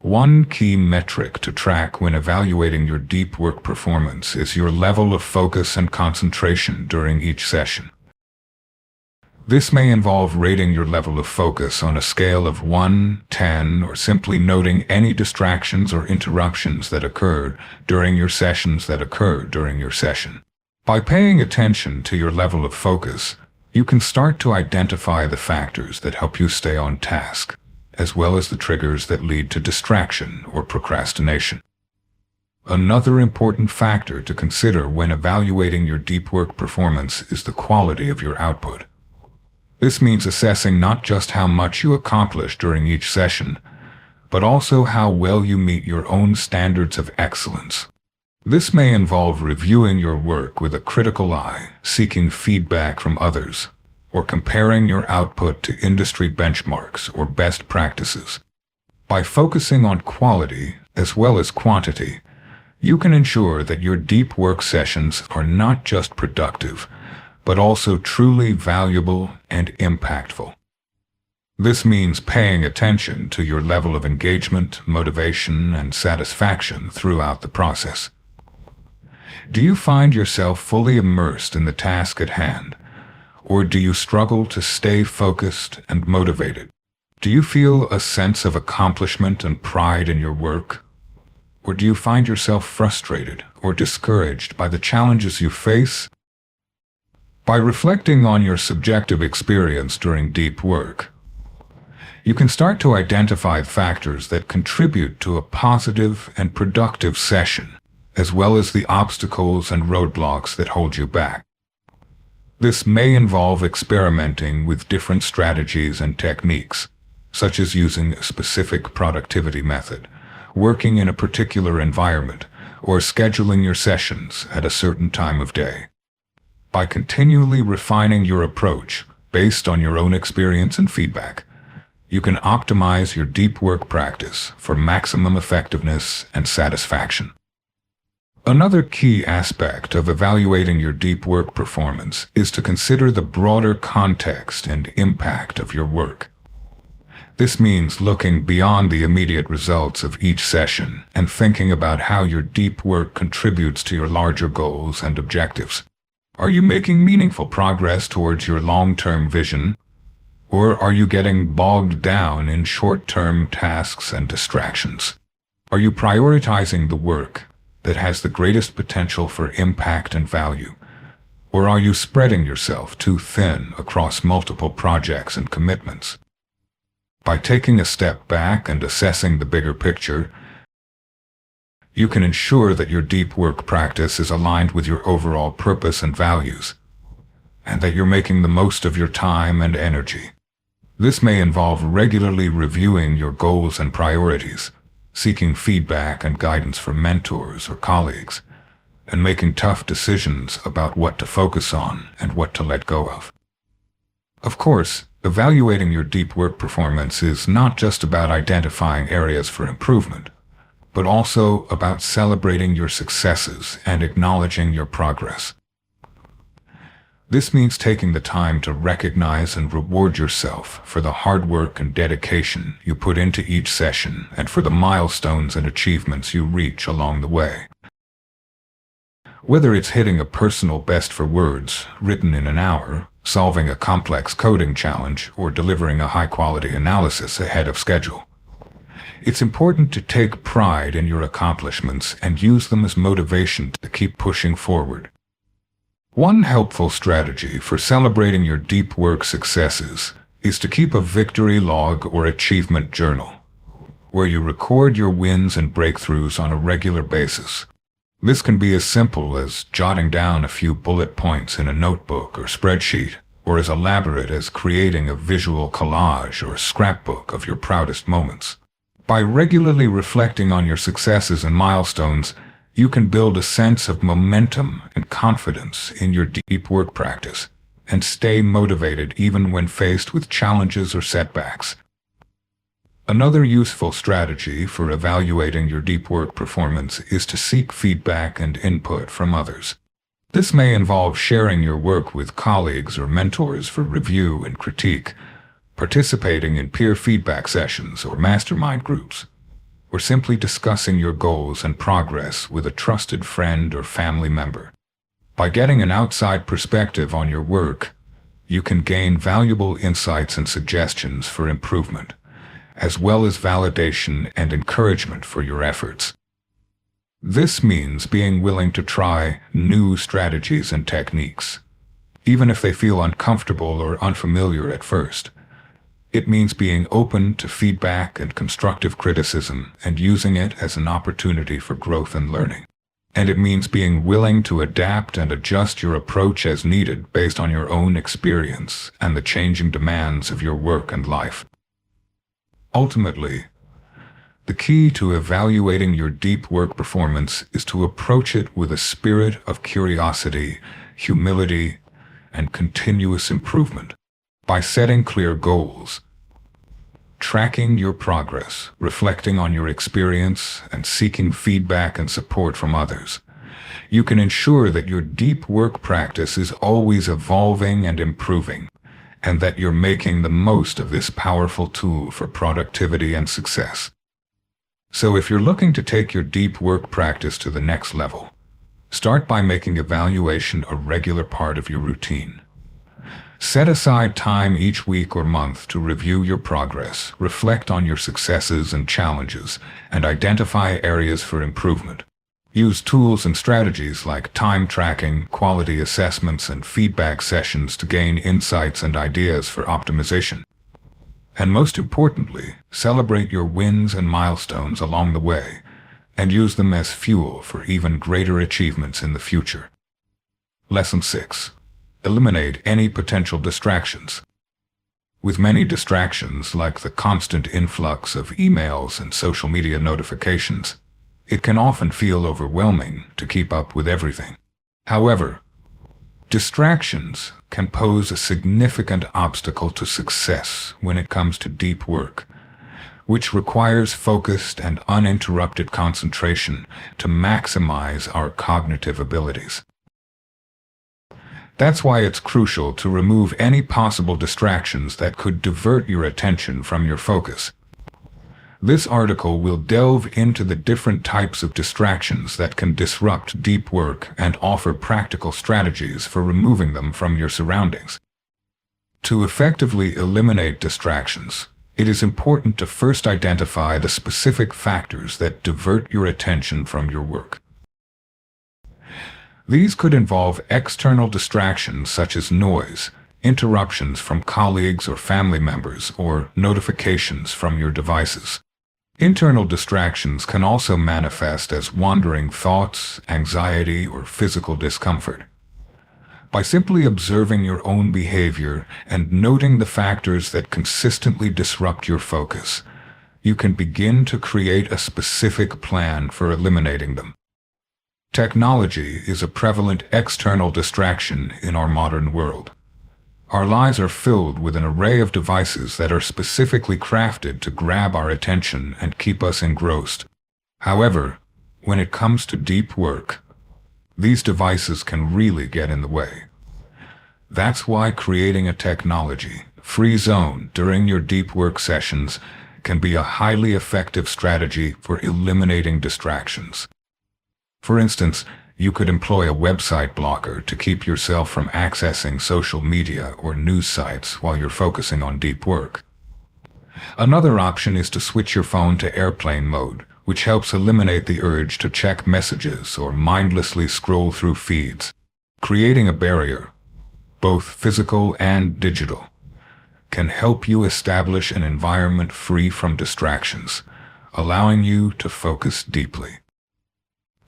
One key metric to track when evaluating your deep work performance is your level of focus and concentration during each session. This may involve rating your level of focus on a scale of 1-10, or simply noting any distractions or interruptions that occurred during your session. By paying attention to your level of focus, you can start to identify the factors that help you stay on task, as well as the triggers that lead to distraction or procrastination. Another important factor to consider when evaluating your deep work performance is the quality of your output. This means assessing not just how much you accomplish during each session, but also how well you meet your own standards of excellence. This may involve reviewing your work with a critical eye, seeking feedback from others, or comparing your output to industry benchmarks or best practices. By focusing on quality as well as quantity, you can ensure that your deep work sessions are not just productive, but also truly valuable and impactful. This means paying attention to your level of engagement, motivation, and satisfaction throughout the process. Do you find yourself fully immersed in the task at hand, or do you struggle to stay focused and motivated? Do you feel a sense of accomplishment and pride in your work? Or do you find yourself frustrated or discouraged by the challenges you face? By reflecting on your subjective experience during deep work, you can start to identify factors that contribute to a positive and productive session, as well as the obstacles and roadblocks that hold you back. This may involve experimenting with different strategies and techniques, such as using a specific productivity method, working in a particular environment, or scheduling your sessions at a certain time of day. By continually refining your approach based on your own experience and feedback, you can optimize your deep work practice for maximum effectiveness and satisfaction. Another key aspect of evaluating your deep work performance is to consider the broader context and impact of your work. This means looking beyond the immediate results of each session and thinking about how your deep work contributes to your larger goals and objectives. Are you making meaningful progress towards your long-term vision, or are you getting bogged down in short-term tasks and distractions? Are you prioritizing the work that has the greatest potential for impact and value, or are you spreading yourself too thin across multiple projects and commitments? By taking a step back and assessing the bigger picture, you can ensure that your deep work practice is aligned with your overall purpose and values, and that you're making the most of your time and energy. This may involve regularly reviewing your goals and priorities, seeking feedback and guidance from mentors or colleagues, and making tough decisions about what to focus on and what to let go of. Of course, evaluating your deep work performance is not just about identifying areas for improvement, but also about celebrating your successes and acknowledging your progress. This means taking the time to recognize and reward yourself for the hard work and dedication you put into each session and for the milestones and achievements you reach along the way. Whether it's hitting a personal best for words written in an hour, solving a complex coding challenge, or delivering a high-quality analysis ahead of schedule, it's important to take pride in your accomplishments and use them as motivation to keep pushing forward. One helpful strategy for celebrating your deep work successes is to keep a victory log or achievement journal, where you record your wins and breakthroughs on a regular basis. This can be as simple as jotting down a few bullet points in a notebook or spreadsheet, or as elaborate as creating a visual collage or a scrapbook of your proudest moments. By regularly reflecting on your successes and milestones, you can build a sense of momentum and confidence in your deep work practice and stay motivated even when faced with challenges or setbacks. Another useful strategy for evaluating your deep work performance is to seek feedback and input from others. This may involve sharing your work with colleagues or mentors for review and critique, participating in peer feedback sessions or mastermind groups, or simply discussing your goals and progress with a trusted friend or family member. By getting an outside perspective on your work, you can gain valuable insights and suggestions for improvement, as well as validation and encouragement for your efforts. This means being willing to try new strategies and techniques, even if they feel uncomfortable or unfamiliar at first. It means being open to feedback and constructive criticism and using it as an opportunity for growth and learning. And it means being willing to adapt and adjust your approach as needed based on your own experience and the changing demands of your work and life. Ultimately, the key to evaluating your deep work performance is to approach it with a spirit of curiosity, humility, and continuous improvement. By setting clear goals, tracking your progress, reflecting on your experience, and seeking feedback and support from others, you can ensure that your deep work practice is always evolving and improving, and that you're making the most of this powerful tool for productivity and success. So if you're looking to take your deep work practice to the next level, start by making evaluation a regular part of your routine. Set aside time each week or month to review your progress, reflect on your successes and challenges, and identify areas for improvement. Use tools and strategies like time tracking, quality assessments, and feedback sessions to gain insights and ideas for optimization. And most importantly, celebrate your wins and milestones along the way, and use them as fuel for even greater achievements in the future. Lesson 6. Eliminate any potential distractions. With many distractions, like the constant influx of emails and social media notifications, it can often feel overwhelming to keep up with everything. However, distractions can pose a significant obstacle to success when it comes to deep work, which requires focused and uninterrupted concentration to maximize our cognitive abilities. That's why it's crucial to remove any possible distractions that could divert your attention from your focus. This article will delve into the different types of distractions that can disrupt deep work and offer practical strategies for removing them from your surroundings. To effectively eliminate distractions, it is important to first identify the specific factors that divert your attention from your work. These could involve external distractions such as noise, interruptions from colleagues or family members, or notifications from your devices. Internal distractions can also manifest as wandering thoughts, anxiety, or physical discomfort. By simply observing your own behavior and noting the factors that consistently disrupt your focus, you can begin to create a specific plan for eliminating them. Technology is a prevalent external distraction in our modern world. Our lives are filled with an array of devices that are specifically crafted to grab our attention and keep us engrossed. However, when it comes to deep work, these devices can really get in the way. That's why creating a technology-free zone during your deep work sessions can be a highly effective strategy for eliminating distractions. For instance, you could employ a website blocker to keep yourself from accessing social media or news sites while you're focusing on deep work. Another option is to switch your phone to airplane mode, which helps eliminate the urge to check messages or mindlessly scroll through feeds. Creating a barrier, both physical and digital, can help you establish an environment free from distractions, allowing you to focus deeply.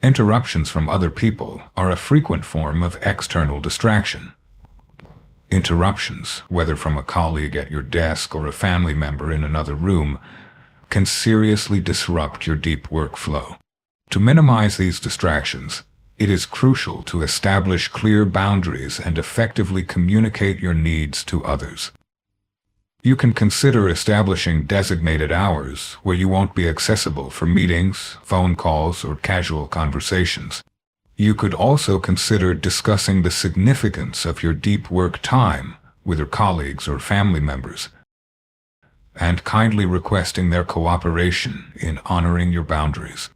Interruptions from other people are a frequent form of external distraction. Interruptions, whether from a colleague at your desk or a family member in another room, can seriously disrupt your deep workflow. To minimize these distractions, it is crucial to establish clear boundaries and effectively communicate your needs to others. You can consider establishing designated hours where you won't be accessible for meetings, phone calls, or casual conversations. You could also consider discussing the significance of your deep work time with your colleagues or family members, and kindly requesting their cooperation in honoring your boundaries.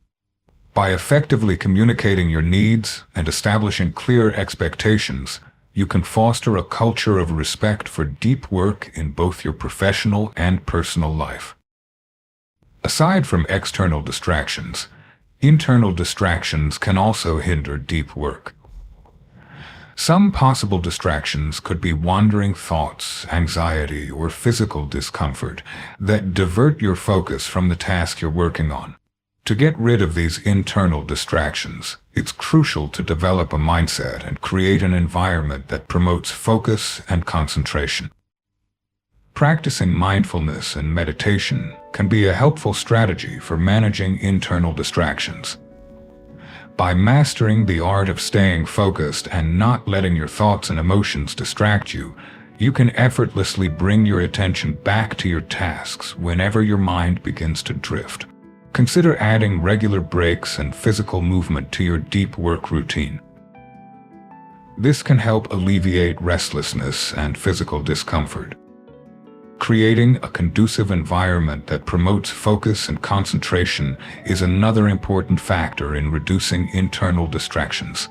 By effectively communicating your needs and establishing clear expectations, you can foster a culture of respect for deep work in both your professional and personal life. Aside from external distractions, internal distractions can also hinder deep work. Some possible distractions could be wandering thoughts, anxiety, or physical discomfort that divert your focus from the task you're working on. To get rid of these internal distractions, it's crucial to develop a mindset and create an environment that promotes focus and concentration. Practicing mindfulness and meditation can be a helpful strategy for managing internal distractions. By mastering the art of staying focused and not letting your thoughts and emotions distract you, you can effortlessly bring your attention back to your tasks whenever your mind begins to drift. Consider adding regular breaks and physical movement to your deep work routine. This can help alleviate restlessness and physical discomfort. Creating a conducive environment that promotes focus and concentration is another important factor in reducing internal distractions.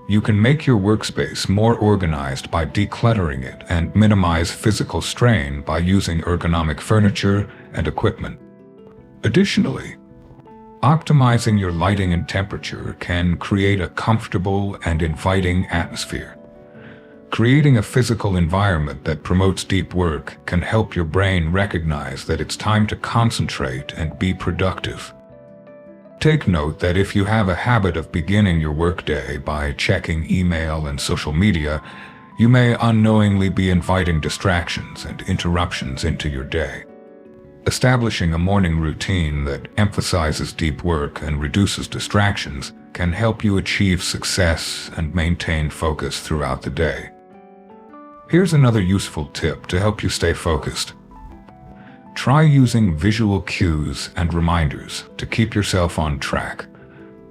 You can make your workspace more organized by decluttering it and minimize physical strain by using ergonomic furniture and equipment. Additionally, optimizing your lighting and temperature can create a comfortable and inviting atmosphere. Creating a physical environment that promotes deep work can help your brain recognize that it's time to concentrate and be productive. Take note that if you have a habit of beginning your workday by checking email and social media, you may unknowingly be inviting distractions and interruptions into your day. Establishing a morning routine that emphasizes deep work and reduces distractions can help you achieve success and maintain focus throughout the day. Here's another useful tip to help you stay focused. Try using visual cues and reminders to keep yourself on track.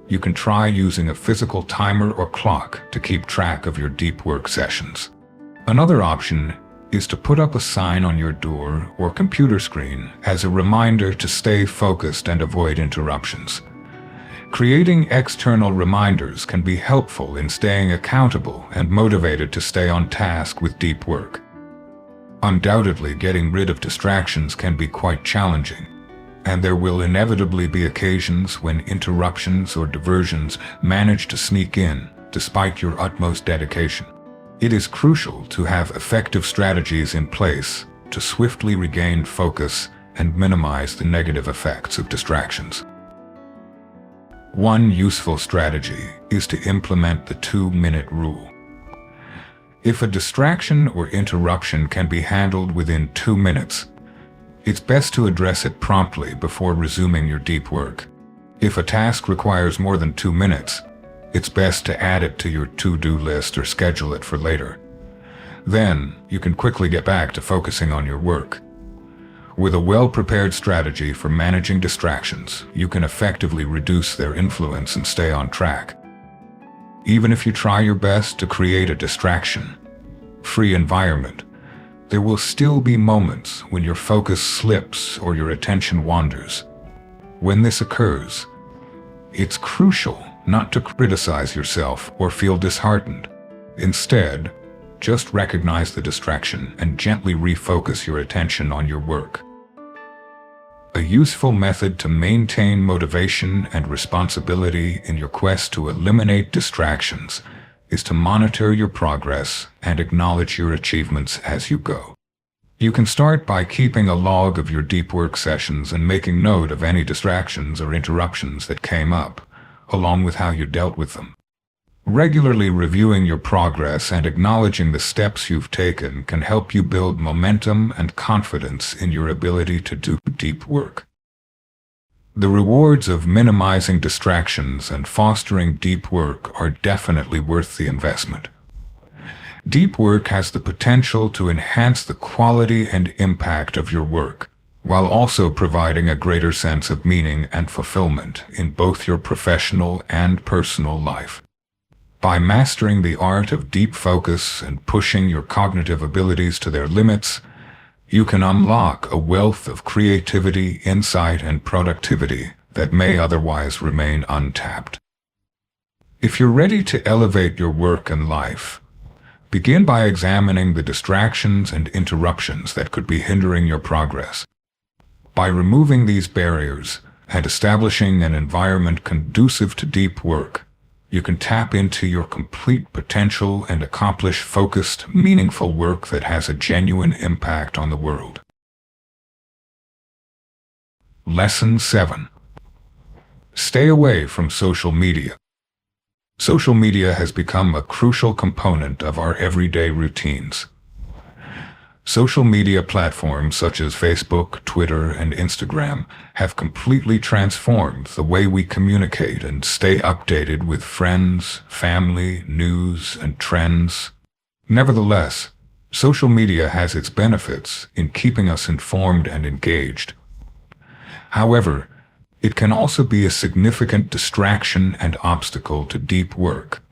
You can try using a physical timer or clock to keep track of your deep work sessions. Another option is to put up a sign on your door or computer screen as a reminder to stay focused and avoid interruptions. Creating external reminders can be helpful in staying accountable and motivated to stay on task with deep work. Undoubtedly, getting rid of distractions can be quite challenging, and there will inevitably be occasions when interruptions or diversions manage to sneak in despite your utmost dedication. It is crucial to have effective strategies in place to swiftly regain focus and minimize the negative effects of distractions. One useful strategy is to implement the 2-minute rule. If a distraction or interruption can be handled within 2 minutes, it's best to address it promptly before resuming your deep work. If a task requires more than 2 minutes, it's best to add it to your to-do list or schedule it for later. Then, you can quickly get back to focusing on your work. With a well-prepared strategy for managing distractions, you can effectively reduce their influence and stay on track. Even if you try your best to create a distraction-free environment, there will still be moments when your focus slips or your attention wanders. When this occurs, it's crucial not to criticize yourself or feel disheartened. Instead, just recognize the distraction and gently refocus your attention on your work. A useful method to maintain motivation and responsibility in your quest to eliminate distractions is to monitor your progress and acknowledge your achievements as you go. You can start by keeping a log of your deep work sessions and making note of any distractions or interruptions that came up, along with how you dealt with them. Regularly reviewing your progress and acknowledging the steps you've taken can help you build momentum and confidence in your ability to do deep work. The rewards of minimizing distractions and fostering deep work are definitely worth the investment. Deep work has the potential to enhance the quality and impact of your work, while also providing a greater sense of meaning and fulfillment in both your professional and personal life. By mastering the art of deep focus and pushing your cognitive abilities to their limits, you can unlock a wealth of creativity, insight, and productivity that may otherwise remain untapped. If you're ready to elevate your work and life, Begin by examining the distractions and interruptions that could be hindering your progress. By removing these barriers and establishing an environment conducive to deep work, you can tap into your complete potential and accomplish focused, meaningful work that has a genuine impact on the world. Lesson 7. Stay away from social media. Social media has become a crucial component of our everyday routines. Social media platforms such as Facebook, Twitter, and Instagram have completely transformed the way we communicate and stay updated with friends, family, news, and trends. Nevertheless, social media has its benefits in keeping us informed and engaged. However, it can also be a significant distraction and obstacle to deep work,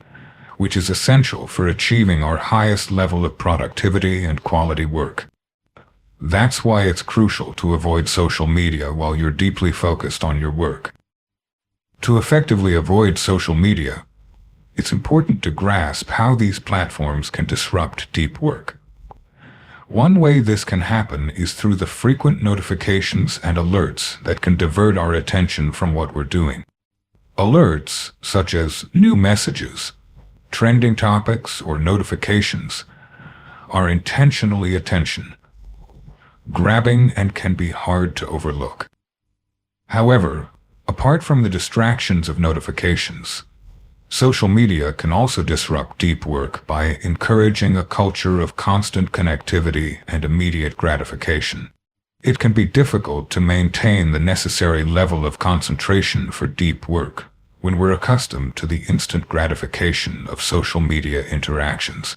which is essential for achieving our highest level of productivity and quality work. That's why it's crucial to avoid social media while you're deeply focused on your work. To effectively avoid social media, it's important to grasp how these platforms can disrupt deep work. One way this can happen is through the frequent notifications and alerts that can divert our attention from what we're doing. Alerts, such as new messages, trending topics, or notifications, are intentionally attention-grabbing and can be hard to overlook. However, apart from the distractions of notifications, social media can also disrupt deep work by encouraging a culture of constant connectivity and immediate gratification. It can be difficult to maintain the necessary level of concentration for deep work when we're accustomed to the instant gratification of social media interactions.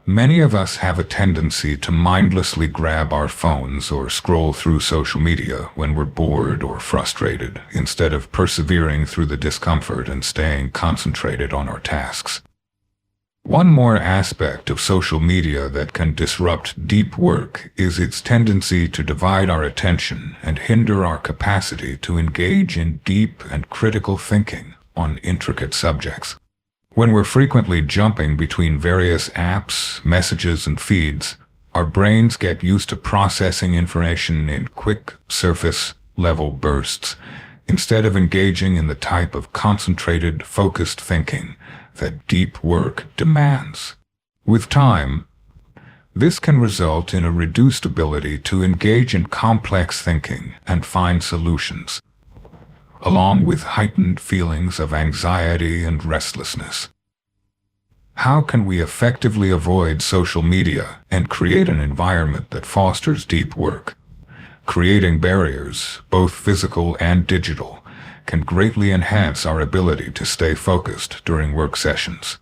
Many of us have a tendency to mindlessly grab our phones or scroll through social media when we're bored or frustrated, instead of persevering through the discomfort and staying concentrated on our tasks. One more aspect of social media that can disrupt deep work is its tendency to divide our attention and hinder our capacity to engage in deep and critical thinking on intricate subjects. When we're frequently jumping between various apps, messages, and feeds, our brains get used to processing information in quick, surface-level bursts, instead of engaging in the type of concentrated, focused thinking that deep work demands. With time, this can result in a reduced ability to engage in complex thinking and find solutions, along with heightened feelings of anxiety and restlessness. How can we effectively avoid social media and create an environment that fosters deep work? Creating barriers, both physical and digital, can greatly enhance our ability to stay focused during work sessions.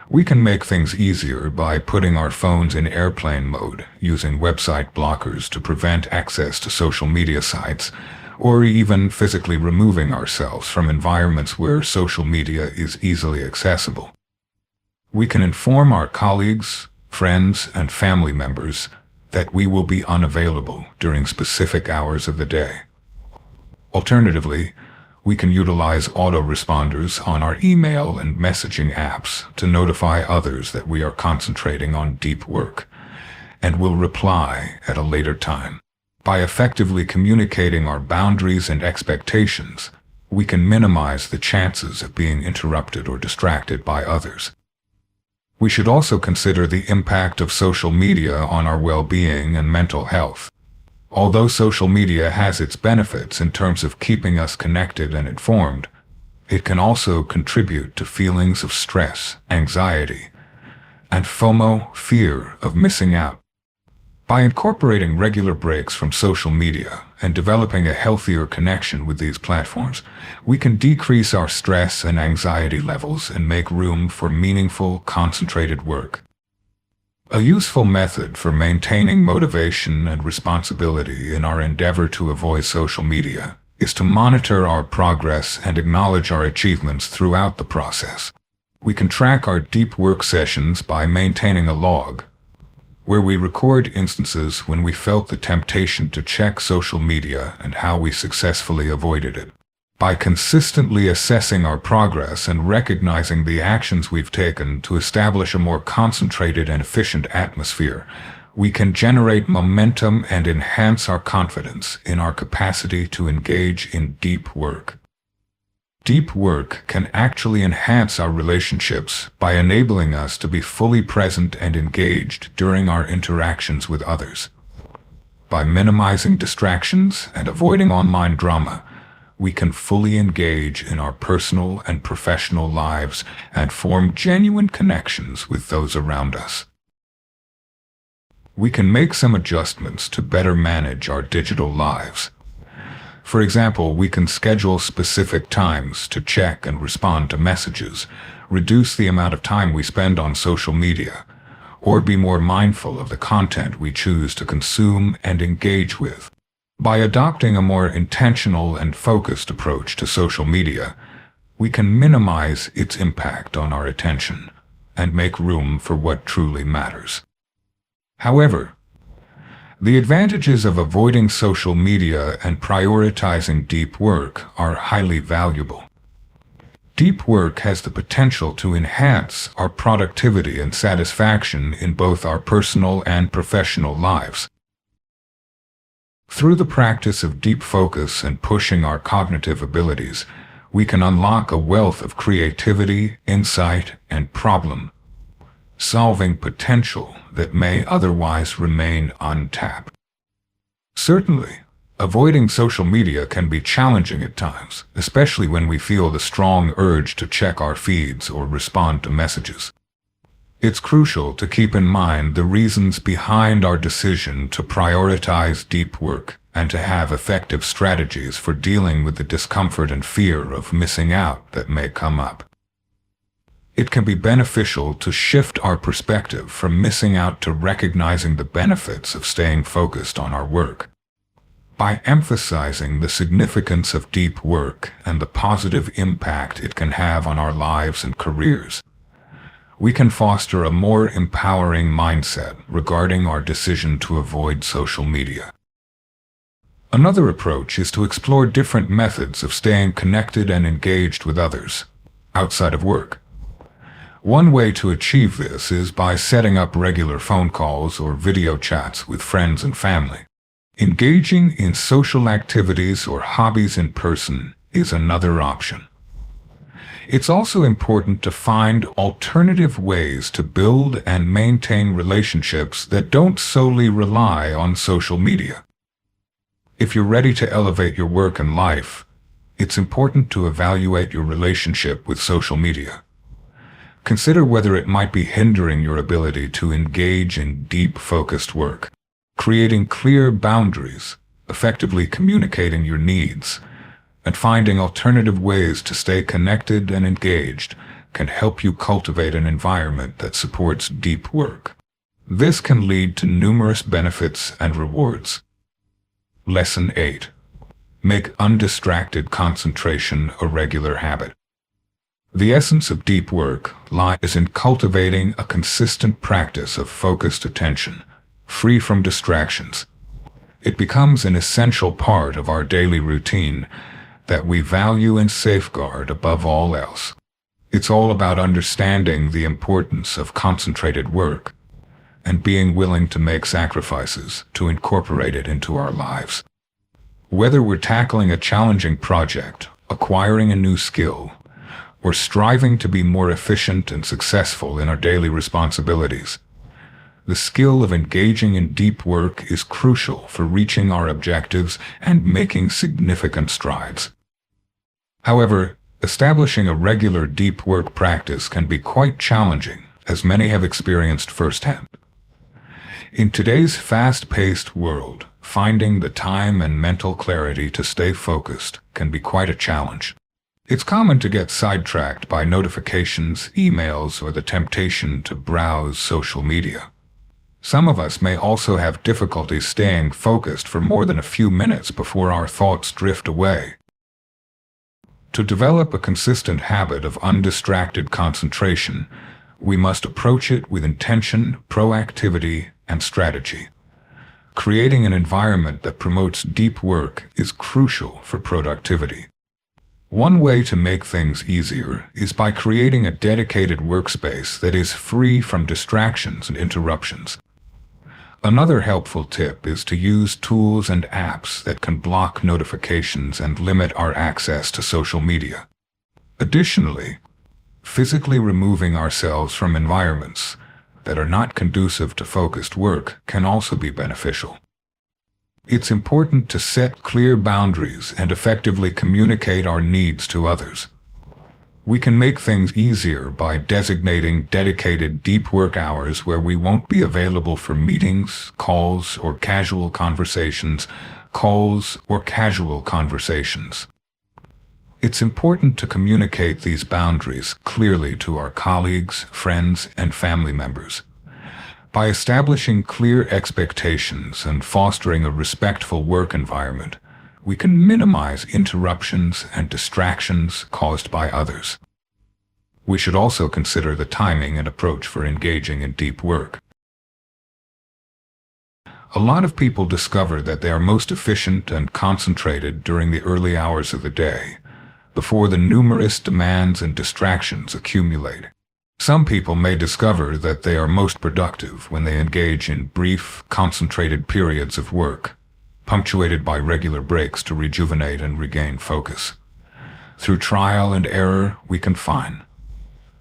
We can make things easier by putting our phones in airplane mode, using website blockers to prevent access to social media sites, or even physically removing ourselves from environments where social media is easily accessible. We can inform our colleagues, friends, and family members that we will be unavailable during specific hours of the day. Alternatively, we can utilize autoresponders on our email and messaging apps to notify others that we are concentrating on deep work and will reply at a later time. By effectively communicating our boundaries and expectations, we can minimize the chances of being interrupted or distracted by others. We should also consider the impact of social media on our well-being and mental health. Although social media has its benefits in terms of keeping us connected and informed, it can also contribute to feelings of stress, anxiety, and FOMO, fear of missing out. By incorporating regular breaks from social media and developing a healthier connection with these platforms, we can decrease our stress and anxiety levels and make room for meaningful, concentrated work. A useful method for maintaining motivation and responsibility in our endeavor to avoid social media is to monitor our progress and acknowledge our achievements throughout the process. We can track our deep work sessions by maintaining a log, where we record instances when we felt the temptation to check social media and how we successfully avoided it. By consistently assessing our progress and recognizing the actions we've taken to establish a more concentrated and efficient atmosphere, we can generate momentum and enhance our confidence in our capacity to engage in deep work. Deep work can actually enhance our relationships by enabling us to be fully present and engaged during our interactions with others. By minimizing distractions and avoiding online drama, we can fully engage in our personal and professional lives and form genuine connections with those around us. We can make some adjustments to better manage our digital lives. For example, we can schedule specific times to check and respond to messages, reduce the amount of time we spend on social media, or be more mindful of the content we choose to consume and engage with. By adopting a more intentional and focused approach to social media, we can minimize its impact on our attention and make room for what truly matters. However, the advantages of avoiding social media and prioritizing deep work are highly valuable. Deep work has the potential to enhance our productivity and satisfaction in both our personal and professional lives. Through the practice of deep focus and pushing our cognitive abilities, we can unlock a wealth of creativity, insight, and problem-solving potential that may otherwise remain untapped. Certainly, avoiding social media can be challenging at times, especially when we feel the strong urge to check our feeds or respond to messages. It's crucial to keep in mind the reasons behind our decision to prioritize deep work and to have effective strategies for dealing with the discomfort and fear of missing out that may come up. It can be beneficial to shift our perspective from missing out to recognizing the benefits of staying focused on our work. By emphasizing the significance of deep work and the positive impact it can have on our lives and careers, we can foster a more empowering mindset regarding our decision to avoid social media. Another approach is to explore different methods of staying connected and engaged with others outside of work. One way to achieve this is by setting up regular phone calls or video chats with friends and family. Engaging in social activities or hobbies in person is another option. It's also important to find alternative ways to build and maintain relationships that don't solely rely on social media. If you're ready to elevate your work and life, it's important to evaluate your relationship with social media. Consider whether it might be hindering your ability to engage in deep, focused work. Creating clear boundaries, effectively communicating your needs, and finding alternative ways to stay connected and engaged can help you cultivate an environment that supports deep work. This can lead to numerous benefits and rewards. Lesson 8. Make undistracted concentration a regular habit. The essence of deep work lies in cultivating a consistent practice of focused attention, free from distractions. It becomes an essential part of our daily routine that we value and safeguard above all else. It's all about understanding the importance of concentrated work and being willing to make sacrifices to incorporate it into our lives. Whether we're tackling a challenging project, acquiring a new skill, or striving to be more efficient and successful in our daily responsibilities, the skill of engaging in deep work is crucial for reaching our objectives and making significant strides. However, establishing a regular deep work practice can be quite challenging, as many have experienced firsthand. In today's fast-paced world, finding the time and mental clarity to stay focused can be quite a challenge. It's common to get sidetracked by notifications, emails, or the temptation to browse social media. Some of us may also have difficulty staying focused for more than a few minutes before our thoughts drift away. To develop a consistent habit of undistracted concentration, we must approach it with intention, proactivity, and strategy. Creating an environment that promotes deep work is crucial for productivity. One way to make things easier is by creating a dedicated workspace that is free from distractions and interruptions. Another helpful tip is to use tools and apps that can block notifications and limit our access to social media. Additionally, physically removing ourselves from environments that are not conducive to focused work can also be beneficial. It's important to set clear boundaries and effectively communicate our needs to others. We can make things easier by designating dedicated deep work hours where we won't be available for meetings, calls, or casual conversations. It's important to communicate these boundaries clearly to our colleagues, friends, and family members. By establishing clear expectations and fostering a respectful work environment, we can minimize interruptions and distractions caused by others. We should also consider the timing and approach for engaging in deep work. A lot of people discover that they are most efficient and concentrated during the early hours of the day, before the numerous demands and distractions accumulate. Some people may discover that they are most productive when they engage in brief, concentrated periods of work, punctuated by regular breaks to rejuvenate and regain focus. Through trial and error, we can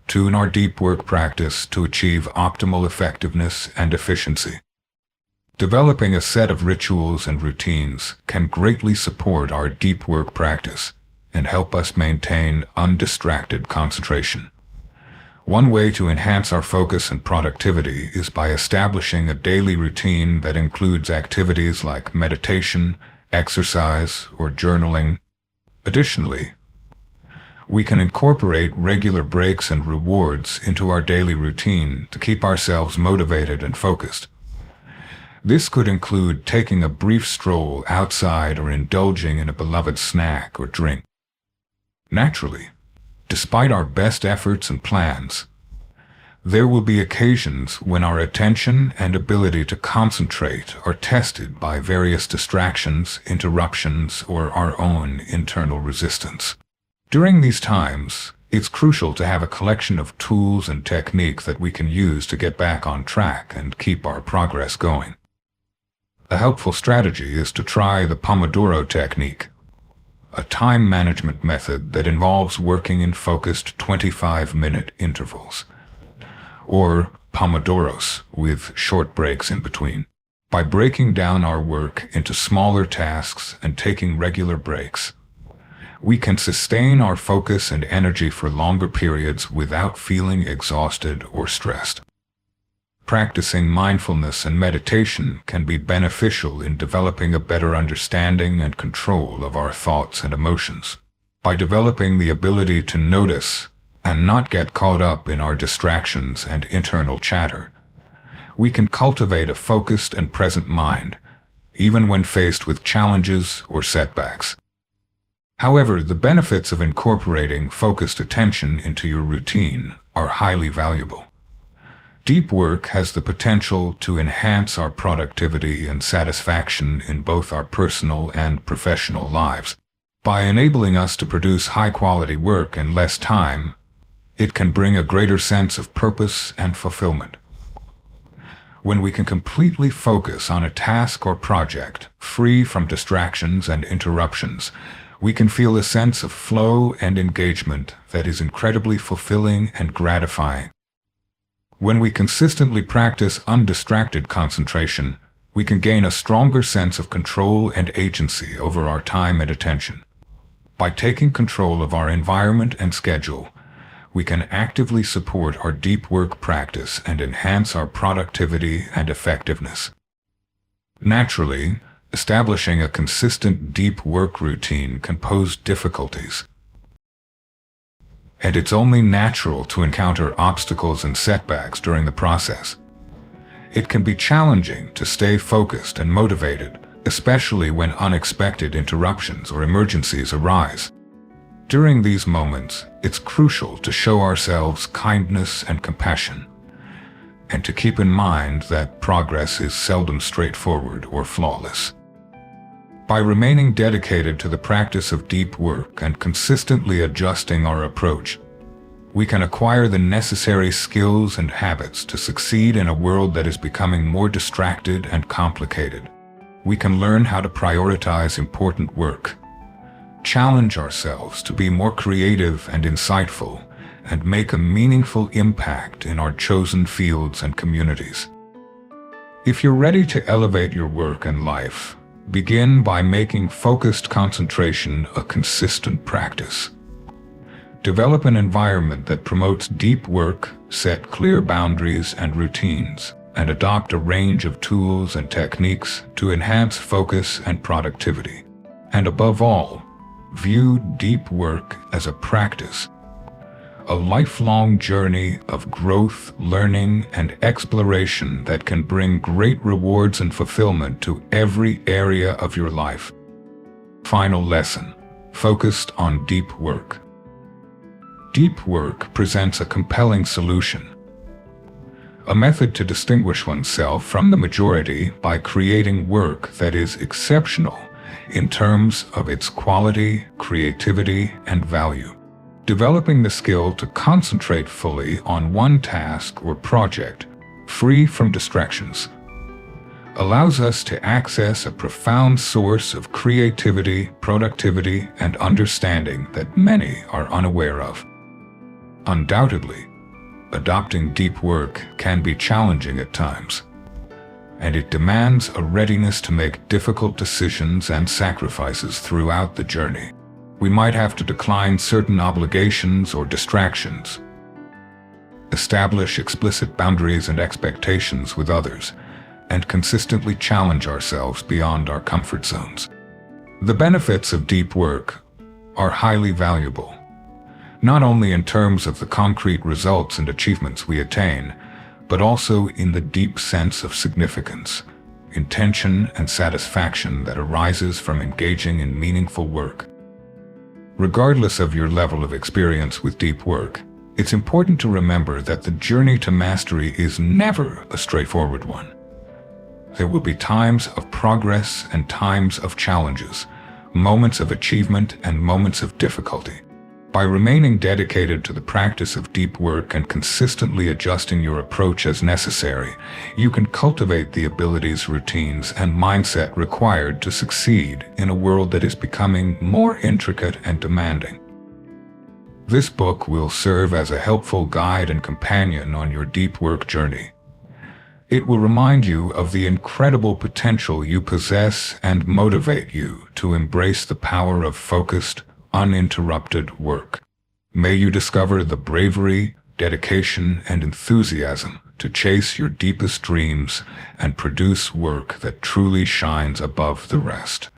tune our deep work practice to achieve optimal effectiveness and efficiency. Developing a set of rituals and routines can greatly support our deep work practice and help us maintain undistracted concentration. One way to enhance our focus and productivity is by establishing a daily routine that includes activities like meditation, exercise, or journaling. Additionally, we can incorporate regular breaks and rewards into our daily routine to keep ourselves motivated and focused. This could include taking a brief stroll outside or indulging in a beloved snack or drink. Naturally, despite our best efforts and plans, there will be occasions when our attention and ability to concentrate are tested by various distractions, interruptions, or our own internal resistance. During these times, it's crucial to have a collection of tools and techniques that we can use to get back on track and keep our progress going. A helpful strategy is to try the Pomodoro technique, a time management method that involves working in focused 25-minute intervals, or Pomodoros with short breaks in between. By breaking down our work into smaller tasks and taking regular breaks, we can sustain our focus and energy for longer periods without feeling exhausted or stressed. Practicing mindfulness and meditation can be beneficial in developing a better understanding and control of our thoughts and emotions. By developing the ability to notice and not get caught up in our distractions and internal chatter, we can cultivate a focused and present mind, even when faced with challenges or setbacks. However, the benefits of incorporating focused attention into your routine are highly valuable. Deep work has the potential to enhance our productivity and satisfaction in both our personal and professional lives. By enabling us to produce high-quality work in less time, it can bring a greater sense of purpose and fulfillment. When we can completely focus on a task or project, free from distractions and interruptions, we can feel a sense of flow and engagement that is incredibly fulfilling and gratifying. When we consistently practice undistracted concentration, we can gain a stronger sense of control and agency over our time and attention. By taking control of our environment and schedule, we can actively support our deep work practice and enhance our productivity and effectiveness. Naturally, establishing a consistent deep work routine can pose difficulties, and it's only natural to encounter obstacles and setbacks during the process. It can be challenging to stay focused and motivated, especially when unexpected interruptions or emergencies arise. During these moments, it's crucial to show ourselves kindness and compassion, and to keep in mind that progress is seldom straightforward or flawless. By remaining dedicated to the practice of deep work and consistently adjusting our approach, we can acquire the necessary skills and habits to succeed in a world that is becoming more distracted and complicated. We can learn how to prioritize important work, challenge ourselves to be more creative and insightful, and make a meaningful impact in our chosen fields and communities. If you're ready to elevate your work and life, begin by making focused concentration a consistent practice. Develop an environment that promotes deep work, set clear boundaries and routines, and adopt a range of tools and techniques to enhance focus and productivity. And above all, view deep work as a practice, a lifelong journey of growth, learning, and exploration that can bring great rewards and fulfillment to every area of your life. Final lesson: focused on deep work. Deep work presents a compelling solution, a method to distinguish oneself from the majority by creating work that is exceptional in terms of its quality, creativity, and value. Developing the skill to concentrate fully on one task or project, free from distractions, allows us to access a profound source of creativity, productivity, and understanding that many are unaware of. Undoubtedly, adopting deep work can be challenging at times, and it demands a readiness to make difficult decisions and sacrifices throughout the journey. We might have to decline certain obligations or distractions, establish explicit boundaries and expectations with others, and consistently challenge ourselves beyond our comfort zones. The benefits of deep work are highly valuable, not only in terms of the concrete results and achievements we attain, but also in the deep sense of significance, intention, and satisfaction that arises from engaging in meaningful work. Regardless of your level of experience with deep work, it's important to remember that the journey to mastery is never a straightforward one. There will be times of progress and times of challenges, moments of achievement and moments of difficulty. By remaining dedicated to the practice of deep work and consistently adjusting your approach as necessary, you can cultivate the abilities, routines, and mindset required to succeed in a world that is becoming more intricate and demanding. This book will serve as a helpful guide and companion on your deep work journey. It will remind you of the incredible potential you possess and motivate you to embrace the power of focused, uninterrupted work. May you discover the bravery, dedication, and enthusiasm to chase your deepest dreams and produce work that truly shines above the rest.